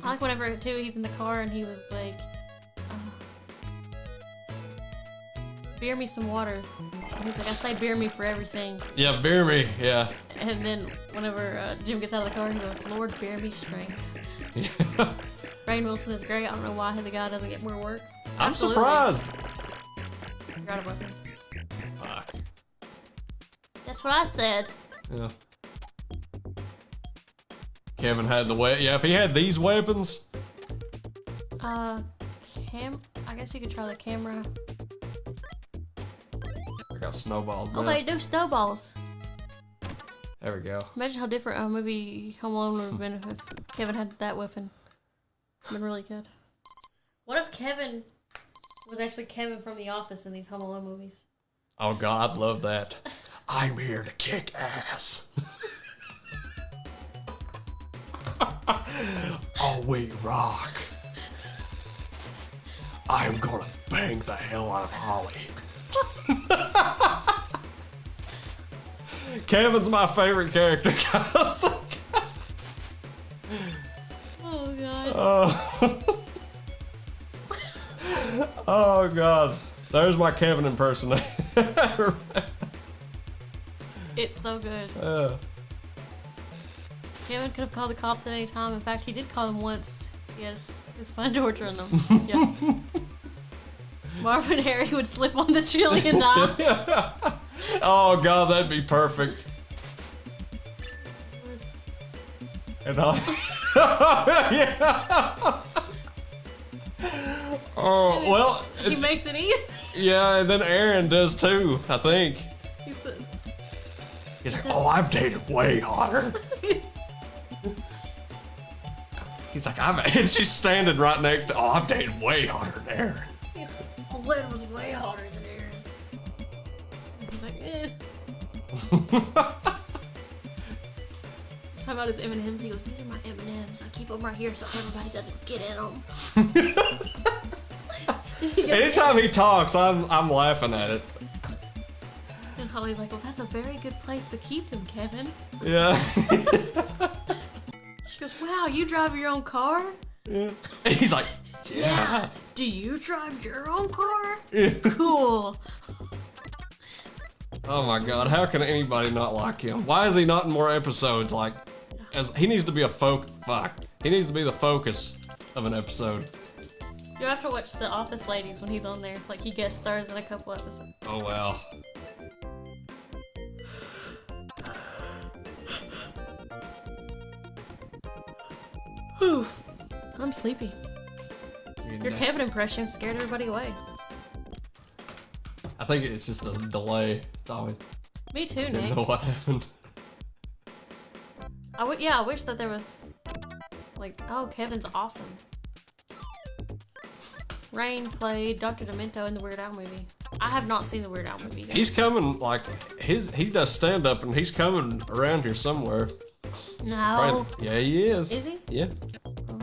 I like whenever too he's in the car and he was like, beer me some water. And he's like, I say beer me for everything. Yeah, beer me. Yeah. And then whenever Jim gets out of the car, he goes, Lord, bear me strength. Yeah. Rainn Wilson is great. I don't know why the guy doesn't get more work. I'm Absolutely. surprised. You're out of weapons. Fuck. That's what I said. Yeah. Kevin had the yeah. If he had these weapons. I guess you could try the camera. I got snowballs. Oh, Now. they do snowballs. There we go. Imagine how different a movie Home Alone would have been if Kevin had that weapon. Been really good. What if Kevin was actually Kevin from The Office in these Home Alone movies? Oh god, I'd love that. I'm here to kick ass. Oh, we rock. I'm gonna bang the hell out of Holly. Kevin's my favorite character, guys. Oh god. Oh god. There's my Kevin impersonator. It's so good. Kevin could have called the cops at any time. In fact, he did call them once. Yes, he was fine torturing them. Yeah. Marvin Harry would slip on the chili and die. Oh god, that'd be perfect. And yeah. Oh, well. He makes it easy. Yeah, and then Aaron does too, I think. He says, He's like, oh, I've dated way hotter. He's like, and she's standing right next to, oh, I've dated way hotter than Aaron. Lynn was way hotter than Aaron. He's like, eh. He's talking about his M&Ms. He goes, these are my M&Ms. I keep them right here so everybody doesn't get in them. Anytime he talks, I'm laughing at it. And Holly's like, well, that's a very good place to keep them, Kevin. Yeah. She goes, wow, you drive your own car? Yeah. He's like, yeah. Do you drive your own car? Yeah. Cool. Oh my God, how can anybody not like him? Why is he not in more episodes? Like, he needs to be he needs to be the focus of an episode. You have to watch The Office Ladies when he's on there. Like, he guest stars in a couple episodes. Oh well. Whew. I'm sleepy. Your Kevin impression scared everybody away. I think it's just the delay. It's always. Me too, Didn't Nick. know what happened. I wish that there was, like, oh, Kevin's awesome. Rain played Dr. Demento in the Weird Al movie. I have not seen the Weird Al movie yet. He's coming, like, he does stand up and he's coming around here somewhere. No. Yeah, he is. Is he? Yeah. Oh.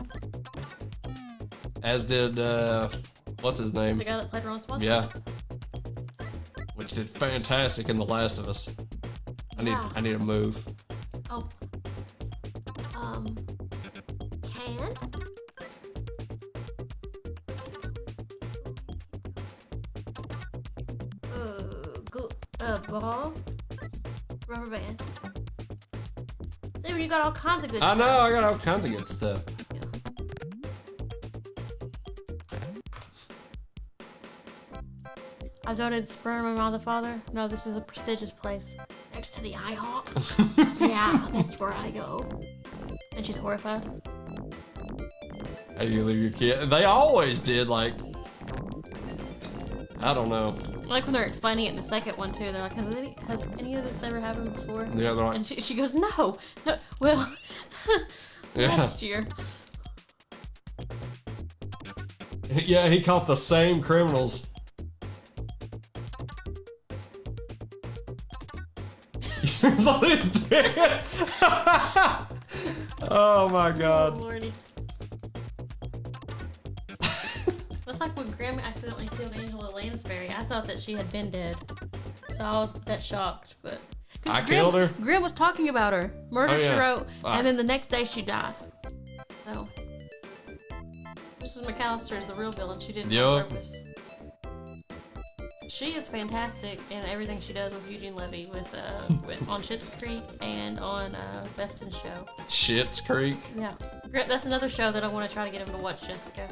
As did, what's his name? The guy that played Ron Swanson? Yeah. Which did fantastic in The Last of Us. I need to move. Oh. Can? Ball. Rubber band. Steven, you got all kinds of good I stuff. know, I got all kinds of good stuff. Yeah. I donated sperm to my mother, father. No, this is a prestigious place. Next to the IHOP. Yeah, that's where I go. And she's horrified. How do you leave your kid? They always did, like, I don't know. Like when they're explaining it in the second one too, they're like, has any of this ever happened before? Yeah, they're like, And she goes, no, well, yeah. last year. Yeah, he caught the same criminals. He's dead. Oh my God. Oh, Lordy. That's like when Grim accidentally killed Angela Lansbury. I thought that she had been dead. So I was that shocked, but... I killed her? Grim was talking about her. Murder, Oh, yeah. She Wrote, Ah. and then the next day she died. So... Mrs. McAllister is the real villain. She didn't have Yup. purpose. She is fantastic in everything she does with Eugene Levy, on Schitt's Creek and on Best in Show. Schitt's Creek. Yeah, that's another show that I want to try to get him to watch, Jessica.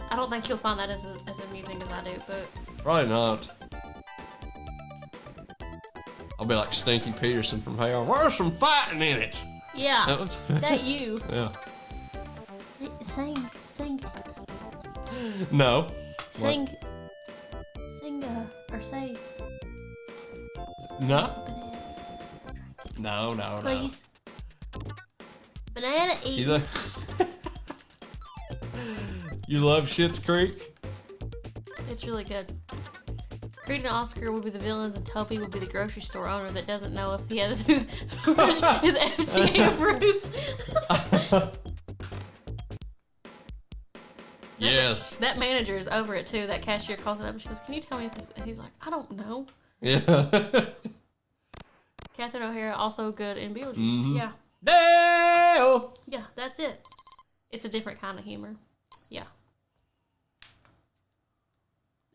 I don't think he'll find that as amusing as I do, but Probably not. I'll be like Stinky Peterson from Hey On. Where's some fighting in it? yeah, that you. Yeah. Sing, No. or say, No. No. please. Banana eat. You, you love Schitt's Creek? It's really good. Creed and Oscar will be the villains, and Toby will be the grocery store owner that doesn't know if he has his FTA approved. Yes. That manager is over it too. That cashier calls it up and she goes, "Can you tell me if this?" And he's like, "I don't know." Yeah. Catherine O'Hara also good in Beetlejuice. Mhm. Yeah, Dale! yeah, that's it. It's a different kind of humor. Yeah.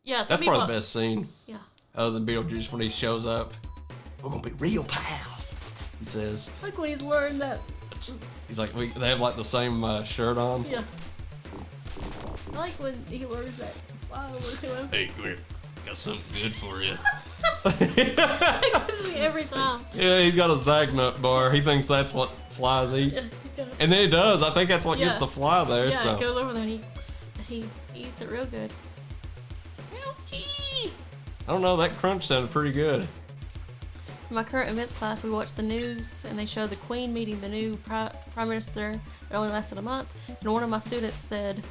Yeah, some That's people, probably the best scene. Yeah. Other than Beetlejuice when he shows up. We're gonna be real pals, he says. Like when he's wearing that. He's like, they have like the same shirt on. Yeah. I like when he wears that flower to him. Hey, come here. Got something good for you. It gives me every time. Yeah, he's got a Zagnut bar. He thinks that's what flies eat. Yeah, And then it does. I think that's what gets the fly there. Yeah, So it goes over there and he eats it real good. I don't know. That crunch sounded pretty good. In my current events class, we watched the news and they showed the Queen meeting the new Prime Minister. It only lasted a month. And one of my students said,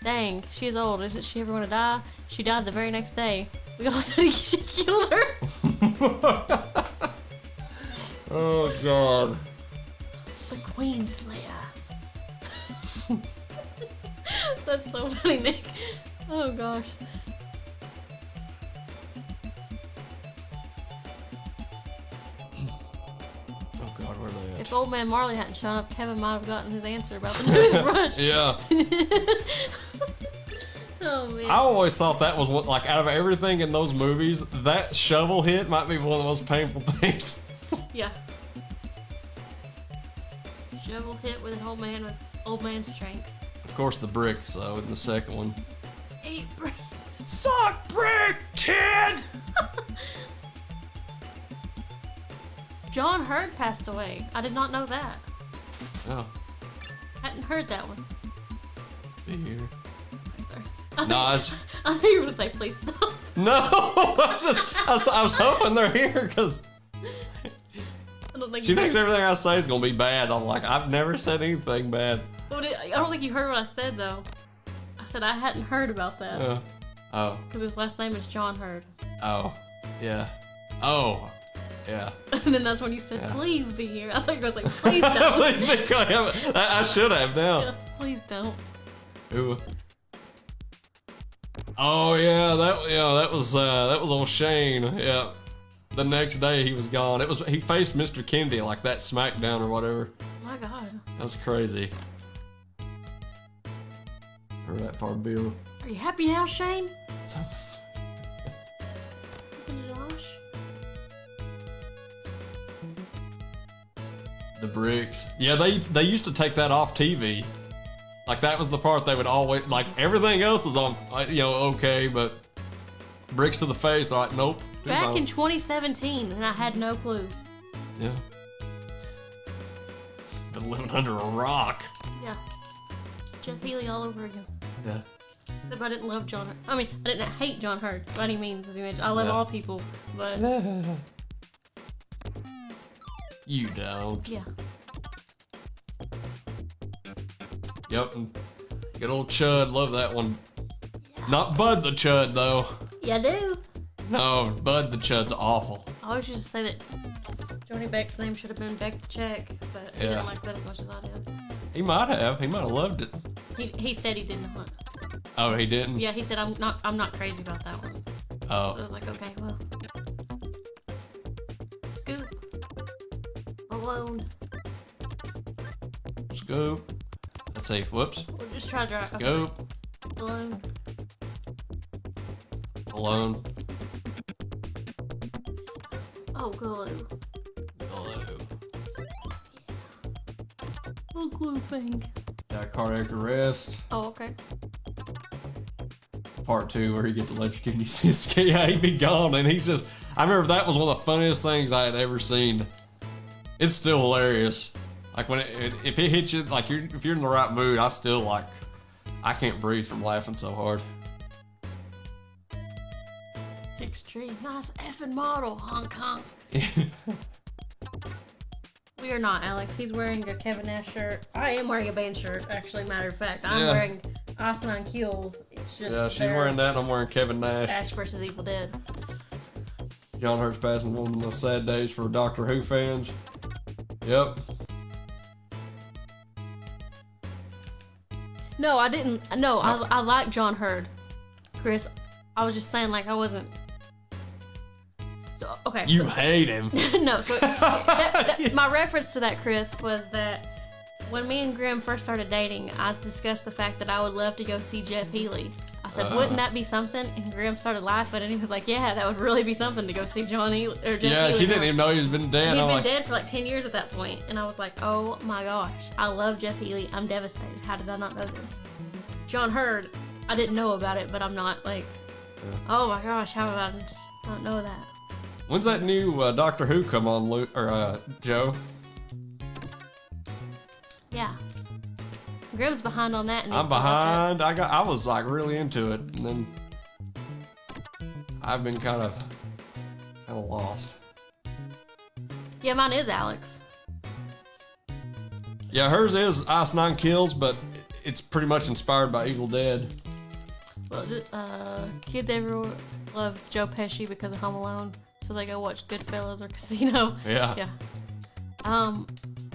"Dang, she's old. Isn't she ever going to die?" She died the very next day. We all said she killed her. Oh, God. The Queen Slayer. That's so funny, Nick. Oh, gosh. Oh, God, where are they at? If old man Marley hadn't shown up, Kevin might have gotten his answer about the toothbrush. Yeah. Oh, man. I always thought that was what, like, out of everything in those movies, that shovel hit might be one of the most painful things. Yeah. Shovel hit with an old man with old man strength. Of course, the bricks, though, in the second one. 8 bricks. Suck brick, kid! John Hurd passed away. I did not know that. Oh, Hadn't heard that one. be here. Okay, sorry. No, I thought you were gonna say please stop. no, I was hoping they're here because I don't think she you thinks heard. everything I say is gonna be bad. I'm like, I've never said anything bad. I don't think you heard what I said though. I said I hadn't heard about that Oh, because his last name is John Hurd. oh, yeah, oh, yeah. And then that's when you said Yeah. please be here. I thought you were gonna say please don't. Please be quiet. I should have now. Yeah, please don't. Ooh. Oh yeah, that was old Shane. Yeah. The next day he was gone. He faced Mr. Kennedy like that SmackDown or whatever. My God. That was crazy. Or that far Bill. Are you happy now, Shane? Something. Josh? The bricks. Yeah, they used to take that off TV. Like that was the part they would always like. Everything else was on, okay, but bricks to the face. They're like, nope. too Back long. in 2017, and I had no clue. Yeah. Been living under a rock. Yeah. Jeff Healy all over again. Yeah. Except I didn't love John Hurt. I mean, I didn't hate John Hurt by any means. As you mentioned. I love Yeah. all people, but You don't. yeah. Yep. And good old Chud. Love that one. Not Bud the Chud though. Yeah, I do. No, Bud the Chud's awful. I always used to say that Johnny Beck's name should have been Beck the Check, but he Yeah. didn't like that as much as I did. He might have. He might have loved it. He said he didn't want. Oh, he didn't. Yeah, he said I'm not crazy about that one. So I Oh. was like, okay, well. Scoop. Alone. Scoop. Let's see. Whoops. We'll just try to drive. Okay. Scoop. Alone. Alone. Oh, glue. Hello. Oh, glue thing. Got cardiac arrest. Oh, okay. Part 2 where he gets electrocuted. You see his skin. Yeah, he'd be gone, and he's just. I remember that was one of the funniest things I had ever seen. It's still hilarious. Like when if it hits you, like if you're in the right mood, I still like. I can't breathe from laughing so hard. Extreme. Nice effing model, Hong Kong. We are not, Alex. He's wearing a Kevin Nash shirt. I am wearing a band shirt, actually, matter of fact. I'm Yeah. wearing Ice Kills. It's just Yeah, she's their wearing that, and I'm wearing Kevin Nash. Ash versus Evil Dead. John Hurt's passing, one of the sad days for Doctor Who fans. Yep. No, I didn't. No, I like John Hurd. Chris, I was just saying, like, I wasn't. So, okay. You hate him. No, so my reference to that, Chris, was that when me and Grim first started dating, I discussed the fact that I would love to go see Jeff Healy. I said, wouldn't that be something? And Grim started laughing, and he was like, yeah, that would really be something to go see John Healy, or Jeff Yeah, Healy. she didn't even know he's been dead. He'd I'm been like, dead for like 10 years at that point, and I was like, oh my gosh, I love Jeff Healy. I'm devastated. How did I not know this? John Hurd, I didn't know about it, but I'm not like, oh my gosh, how did I not know that? when's that new Doctor Who come on, Luke or Joe? Yeah. Grim's behind on that. And I'm behind. I was like really into it, and then I've been kind of lost. Yeah, mine is Alex. Yeah, hers is Ice Nine Kills, but it's pretty much inspired by Evil Dead. Well, kids everywhere love Joe Pesci because of Home Alone, so they go watch Goodfellas or Casino. Yeah. Yeah.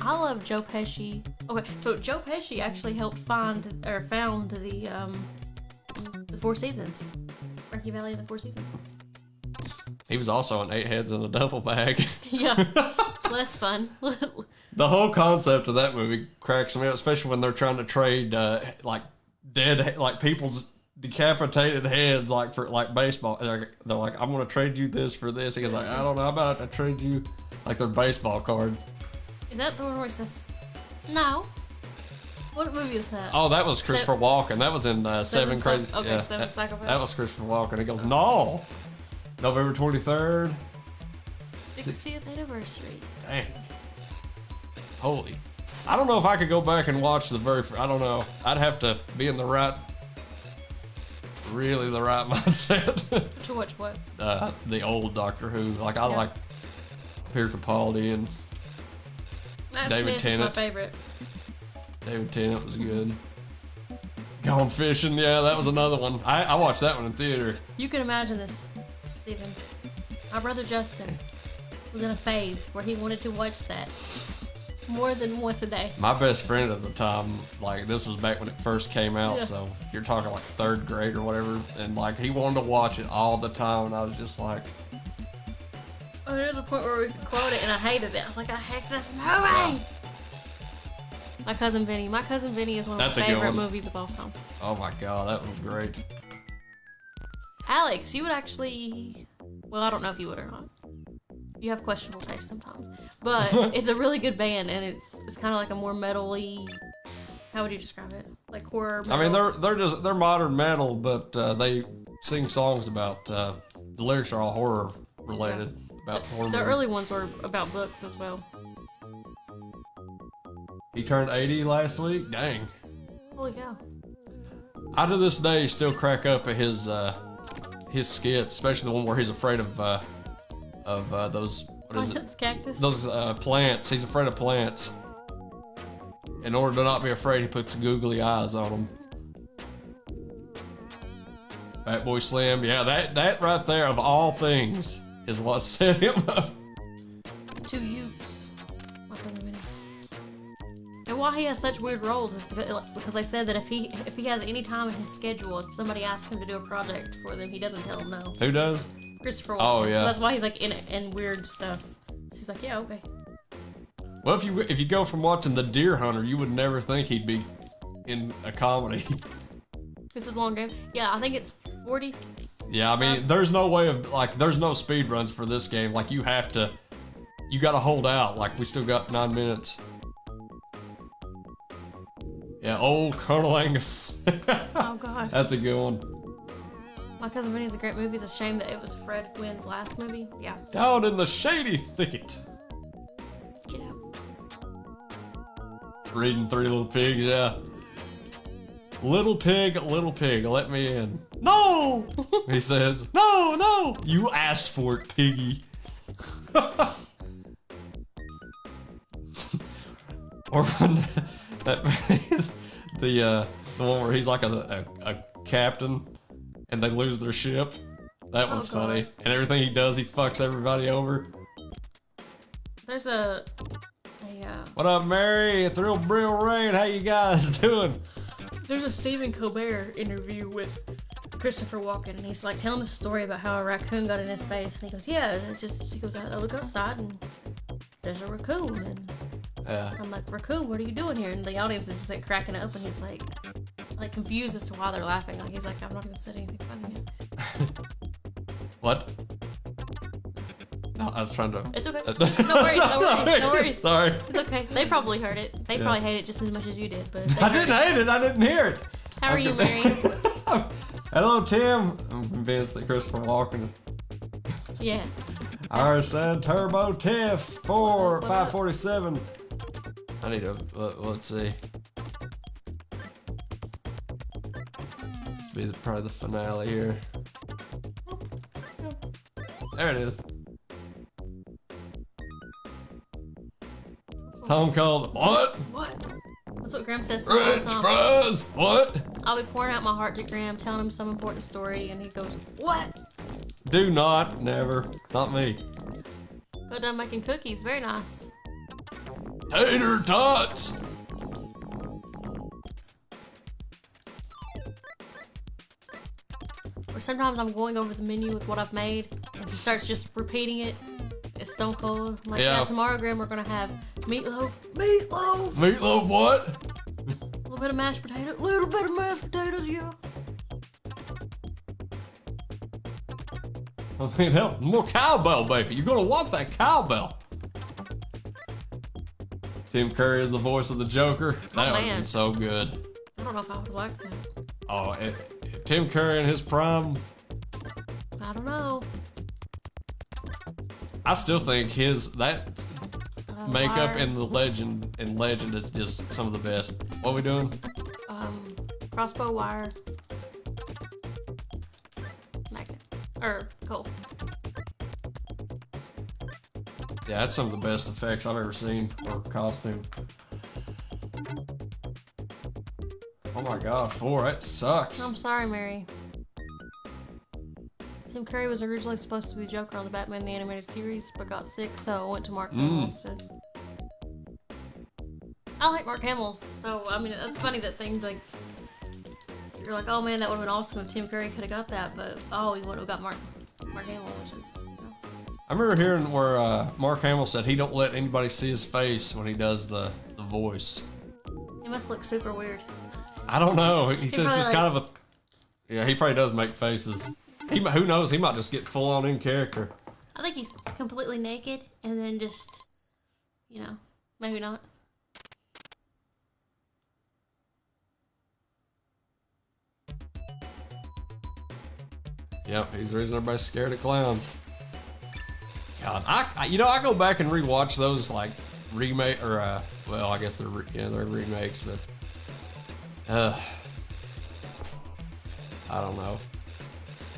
I love Joe Pesci. Okay, so Joe Pesci actually helped found the Four Seasons, Rocky Valley and the Four Seasons. He was also in Eight Heads in a Duffel Bag. Yeah, less fun. The whole concept of that movie cracks me up, especially when they're trying to trade like dead, like people's decapitated heads, like for like baseball. They're like, I'm gonna trade you this for this. He goes like, I don't know, I'm about to trade you like their baseball cards. Is that the one where it says no? What movie is that? Oh, that was Christopher Walken. That was in Seven Crazy. Okay, Seven Psychopaths. That was Christopher Walken. He goes, no, November 23rd. 60th anniversary. Dang. Holy. I don't know if I could go back and watch the very I don't know. I'd have to be in the right mindset. To watch what? The old Doctor Who. Like, I like Peter Capaldi and Matt David Smith Tennant. is my favorite. David Tennant was good. Gone Fishing, yeah, that was another one. I watched that one in theater. You can imagine this, Stephen. My brother Justin was in a phase where he wanted to watch that more than once a day. My best friend at the time, like, this was back when it first came out, Yeah. so you're talking like 3rd grade or whatever, and like he wanted to watch it all the time, and I was just like, Oh, there's a point where we could quote it, and I hated it. I was like, I hate this movie. My Cousin Vinny. My Cousin Vinny is one of That's a my good favorite one. movies of all time. oh my god, that was great. Alex, you would actually. Well, I don't know if you would or not. You have questionable taste sometimes, but it's a really good band, and it's kind of like a more metal-y. How would you describe it? Like horror. Metal? I mean, they're modern metal, but they sing songs about the lyrics are all horror related. About horror. The movies. early ones were about books as well. He turned 80 last week. Dang. Holy cow! I to this day still crack up at his skits, especially the one where he's afraid of those what is it? Plants, cactus. Those plants. He's afraid of plants. In order to not be afraid, he puts googly eyes on them. Fat Boy Slim, yeah, that right there of all things is what set him up. 2 Utes. My Cousin Vinny. And why he has such weird roles is because they said that if he has any time in his schedule, if somebody asks him to do a project for them, he doesn't tell them no. Who does? Christopher Walken. Oh, yeah. So that's why he's like in it and weird stuff. So he's like, yeah, okay. Well, if you go from watching The Deer Hunter, you would never think he'd be in a comedy. This is long game. Yeah, I think it's 40. Yeah, I mean, there's no way of there's no speed runs for this game. Like, you got to hold out. Like, we still got 9 minutes. Yeah, old Colonel Angus. Oh god. That's a good one. My Cousin Vinny is a great movie. It's a shame that it was Fred Wynn's last movie. Yeah. Down in the shady thicket. Get out. Reading Three Little Pigs, yeah. Little pig, let me in. No! He says, no, you asked for it, piggy. Or when the one where he's like a captain and they lose their ship. That one's God. funny. And everything he does, he fucks everybody over. There's a What up, Mary? Thrill Brill Rain, how you guys doing? There's a Stephen Colbert interview with Christopher Walken, and he's like telling a story about how a raccoon got in his face, and he goes, "Yeah, it's just," he goes, "I look outside and there's a raccoon," and Yeah. I'm like, "Raccoon, what are you doing here?" And the audience is just like cracking up, and he's like confused as to why they're laughing. Like he's like, "I'm not gonna say anything funny yet." What? No, I was trying to. It's okay. No worries. Sorry. It's okay. They probably heard it. They probably hate it just as much as you did, but they I heard didn't it. hate it. I didn't hear it. How are you, Mary? Hello, Tim. I'm convinced that Christopher Walken is. Yeah. RSN Turbo Tiff 547. I need to let's see. be probably the finale here. There it is. Tom called, what? What? That's what Graham says. all the French time. fries, what? I'll be pouring out my heart to Graham, telling him some important story, and he goes, "What?" Do not, never, not me. Got done making cookies. Very nice. Tater tots. Or sometimes I'm going over the menu with what I've made, and he starts just repeating it. It's stone cold. I'm like, Yeah. yeah, tomorrow, Graham, we're gonna have meatloaf. Meatloaf. Meatloaf, what? A little bit of mashed potato. Little bit of mashed potatoes, yeah. I mean, hell, more cowbell, baby. You're gonna want that cowbell. Tim Curry is the voice of the Joker. That would have man. been so good. I don't know if I would like that. Oh, Tim Curry in his prime, I don't know. I still think that makeup Wire, and the Legend is just some of the best. What we doing? crossbow wire, magnet, or coal. Yeah, that's some of the best effects I've ever seen for costume. Oh my god, 4, that sucks. I'm sorry, Mary. Tim Curry was originally supposed to be Joker on the Batman the Animated Series, but got sick, so I went to Mark Hamill instead. I like Mark Hamill, so I mean, that's funny that things like you're like, oh man, that would have been awesome if Tim Curry could have got that, but oh, he wouldn't have got Mark Hamill, which is. I remember hearing where Mark Hamill said he don't let anybody see his face when he does the voice. It must look super weird. I don't know. He says it's probably kind of a. Yeah, he probably does make faces. Who knows? He might just get full on in character. I think he's completely naked, and then just, you know, maybe not. Yep, he's the reason everybody's scared of clowns. God, I go back and rewatch those like remake or well, I guess they're remakes, but I don't know.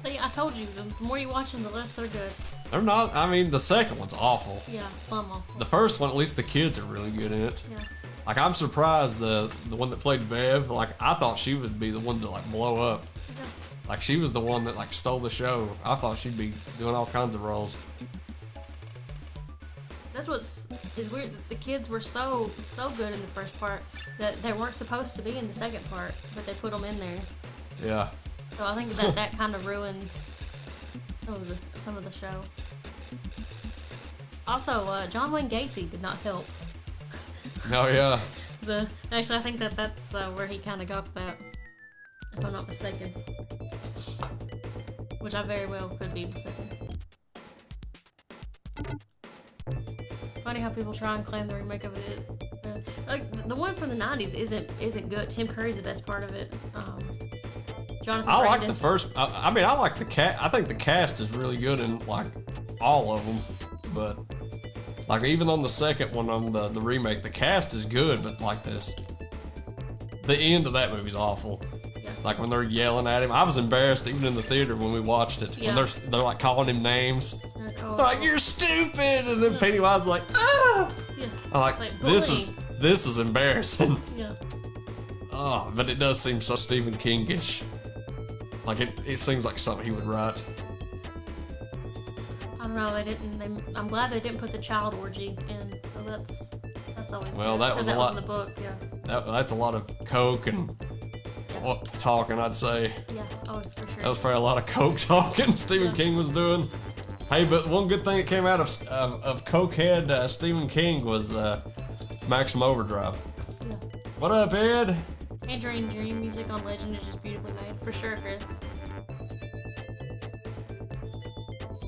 See, I told you, the more you watch them, the less they're good. They're not. I mean, the second one's awful. Yeah, plumb awful. The first one, at least the kids are really good in it. Yeah. Like I'm surprised the one that played Bev. Like I thought she would be the one to like blow up. Yeah. Like she was the one that like stole the show. I thought she'd be doing all kinds of roles. That's what's is weird. The kids were so good in the first part that they weren't supposed to be in the second part, but they put them in there. Yeah. So I think that kind of ruined some of the show. Also, John Wayne Gacy did not help. Oh yeah. Actually, I think that's where he kind of got that, if I'm not mistaken. Which I very well could be mistaken. Funny how people try and claim the remake of it. Like the one from the '90s isn't good. Tim Curry's the best part of it. Jonathan I like Brandis. the first. I mean, I like the cat. I think the cast is really good in like all of them, but like even on the second one on the remake, the cast is good, but like the end of that movie's awful. Yeah. Like when they're yelling at him, I was embarrassed even in the theater when we watched it. Yeah. When they're like calling him names, Like, they're like you're stupid, and then Pennywise is like ah. yeah. I'm like bullying. this is embarrassing. Yeah. Oh, but it does seem so Stephen King-ish. Like it seems like something he would write. I don't know. They didn't. I'm glad they didn't put the child orgy in. So that's always Well, good, that 'cause was a lot- in the book. Yeah. That's a lot of coke and talking, I'd say. Yeah. Oh, for sure. That was probably a lot of coke talking Stephen Yeah. King was doing. Hey, but one good thing that came out of cokehead Stephen King was Maximum Overdrive. Yeah. What up, Ed? Tangerine Dream music on Legend is just beautifully made, for sure, Chris.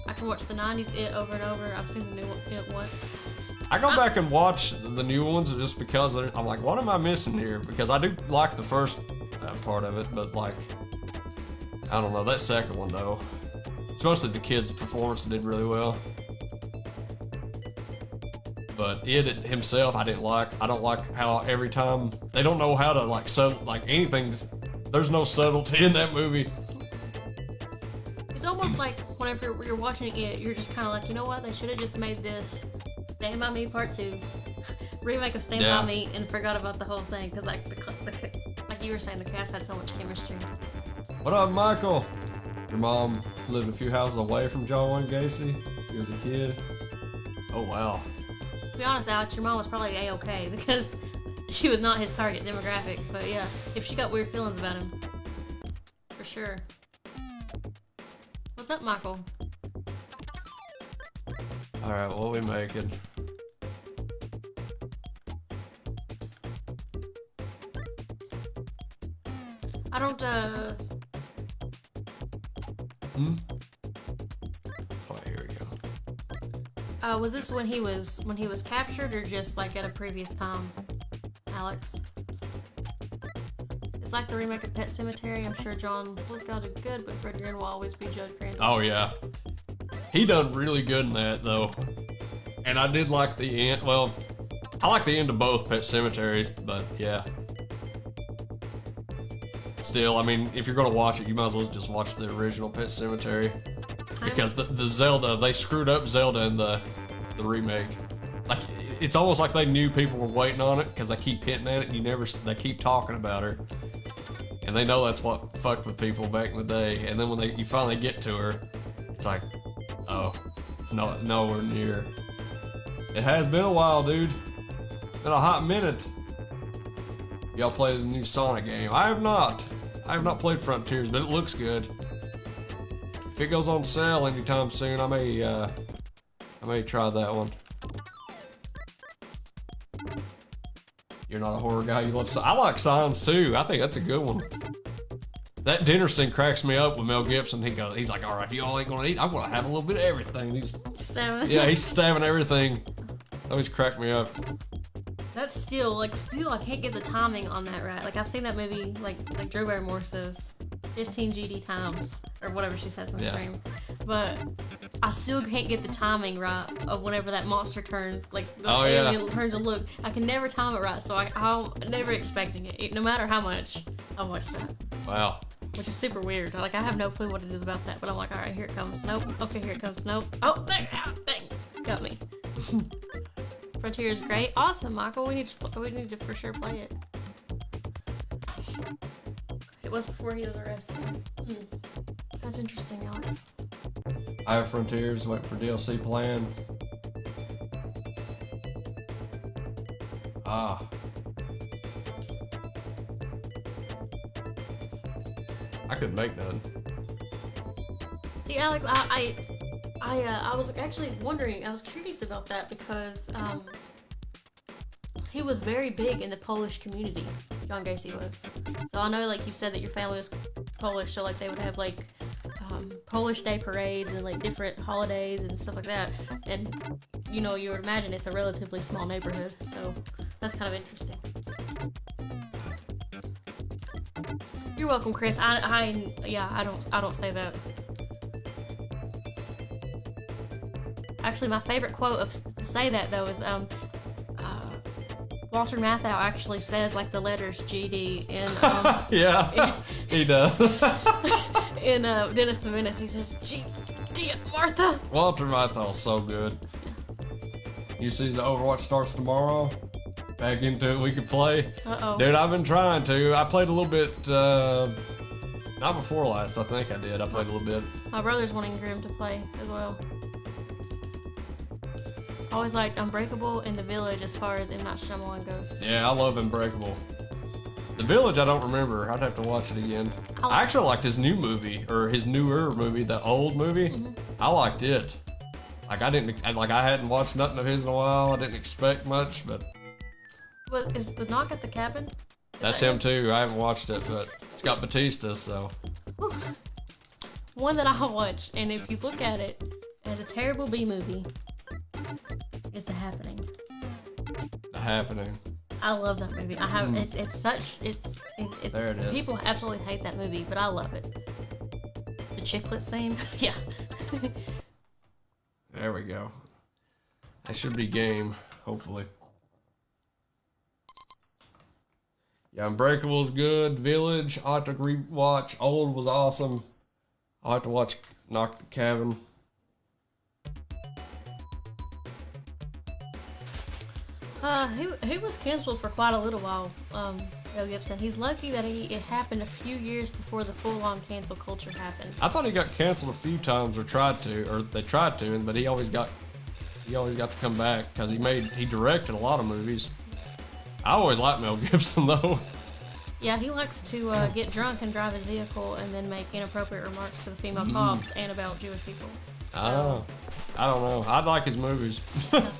I can watch the '90s It over and over. I've seen the new one It once. I go back and watch the new ones just because I'm like, what am I missing here? Because I do like the first part of it, but like, I don't know, that second one though. It's mostly the kid's performance that did really well. But it himself, I didn't like. I don't like how every time they don't know how to like anything's There's no subtlety in that movie. It's almost like whenever you're watching it, you're just kind of like, you know what? They should have just made this Stand By Me Part 2 remake of Stand By Me and forgot about the whole thing. Because like like you were saying, the cast had so much chemistry. What up, Michael? Your mom lived a few houses away from John Wayne Gacy. She was a kid. Oh wow. To be honest, Alex, your mom was probably A-okay because she was not his target demographic. But yeah, if she got weird feelings about him, for sure. What's up, Michael? All right, what are we making? I don't, Oh, here we go. was this when he was captured or just like at a previous time, Alex? It's like the remake of Pet Sematary. I'm sure John Lithgow did good, but Fred Green will always be Judd Crandall. Oh yeah, he done really good in that though. And I did like the end. Well, I like the end of both Pet Sematary, but yeah. Still, I mean, if you're gonna watch it, you might as well just watch the original Pet Sematary, because the Zelda, they screwed up Zelda in the remake. Like, it's almost like they knew people were waiting on it because they keep hinting at it, and they keep talking about her, and they know that's what fucked with people back in the day. And then when you finally get to her, it's like, oh, it's nowhere near. It has been a while, dude. Been a hot minute. Y'all played the new Sonic game? I have not. I have not played Frontiers, but it looks good. If it goes on sale anytime soon, I may try that one. You're not a horror guy. You love. I like Signs too. I think that's a good one. That dinner scene cracks me up with Mel Gibson. He's like, all right, if you all ain't gonna eat, I'm gonna have a little bit of everything. He's stabbing. Yeah, he's stabbing everything. Always cracked me up. That's still, I can't get the timing on that right. Like, I've seen that movie, like Drew Barrymore says, 15 GD times, or whatever she says in the stream. But I still can't get the timing right of whenever that monster turns, like, the alien turns and look. I can never time it right, so I'm never expecting it. No matter how much I watch that. Wow. Which is super weird. Like, I have no clue what it is about that, but I'm like, all right, here it comes. Nope. Okay, here it comes. Nope. Oh, there. Dang. Got me. Frontier is great. Awesome, Michael. We need to for sure play it. It was before he was arrested. That's interesting, Alex. I have Frontiers, waiting for DLC plan. I couldn't make none. See, Alex, I was actually wondering, I was curious about that because he was very big in the Polish community, John Gacy was. So I know, like, you said that your family was Polish, so like they would have like Polish Day parades and like different holidays and stuff like that. And you know, you would imagine it's a relatively small neighborhood, so that's kind of interesting. You're welcome, Chris. I don't say that. Actually, my favorite quote to say that though is Walter Matthau actually says like the letters GD in yeah, he does. in Dennis the Menace. He says GD Martha. Walter Matthau's so good. You see the Overwatch starts tomorrow. Back into it, we could play. Dude, I've been trying to. I played a little bit. Not before last. I think I did. I played a little bit. My brother's wanting Grim to play as well. Always liked Unbreakable and The Village as far as M. Night Shyamalan goes. Yeah, I love Unbreakable. The Village, I don't remember. I'd have to watch it again. I actually liked his new movie, or his newer movie, the old movie. I liked it. Like I hadn't watched nothing of his in a while. I didn't expect much, but. Well, is The Knock at the Cabin? That's him too. I haven't watched it, but it's got Batista, so. One that I watch, and if you look at it as a terrible B movie, is The Happening. The Happening. I love that movie. I have There it is. People absolutely hate that movie, but I love it. The chiclet scene, yeah. There we go. That should be game, hopefully. Yeah, Unbreakable's good. Village, I have to rewatch. Old was awesome. I'll have to watch Knock the Cabin. He was canceled for quite a little while. Mel Gibson. He's lucky that it happened a few years before the full-on cancel culture happened. I thought he got canceled a few times, or they tried to, but he always got to come back because he directed a lot of movies. I always liked Mel Gibson though. Yeah, he likes to get drunk and drive his vehicle and then make inappropriate remarks to the female cops and about Jewish people. Oh, I don't know. I like his movies. Yeah.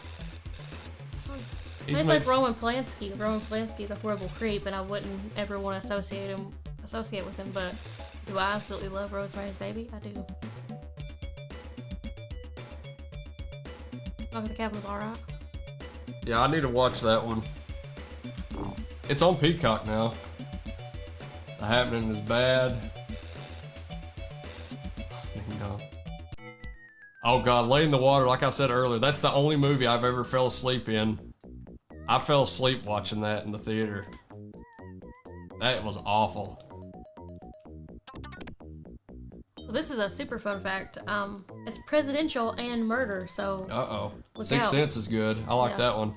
He's It's made- like Roman Polanski. Roman Polanski's a horrible creep, and I wouldn't ever want to associate with him. But do I absolutely love Rosemary's Baby? I do. Knock at the Cabin was alright. Yeah, I need to watch that one. It's on Peacock now. The Happening is bad. Ding dong. Oh God, Lay in the Water, like I said earlier, that's the only movie I've ever fell asleep in. I fell asleep watching that in the theater. That was awful. So this is a super fun fact. It's presidential and murder. So Uh-oh. Look Sixth out. Sense is good. I like Yeah. that one.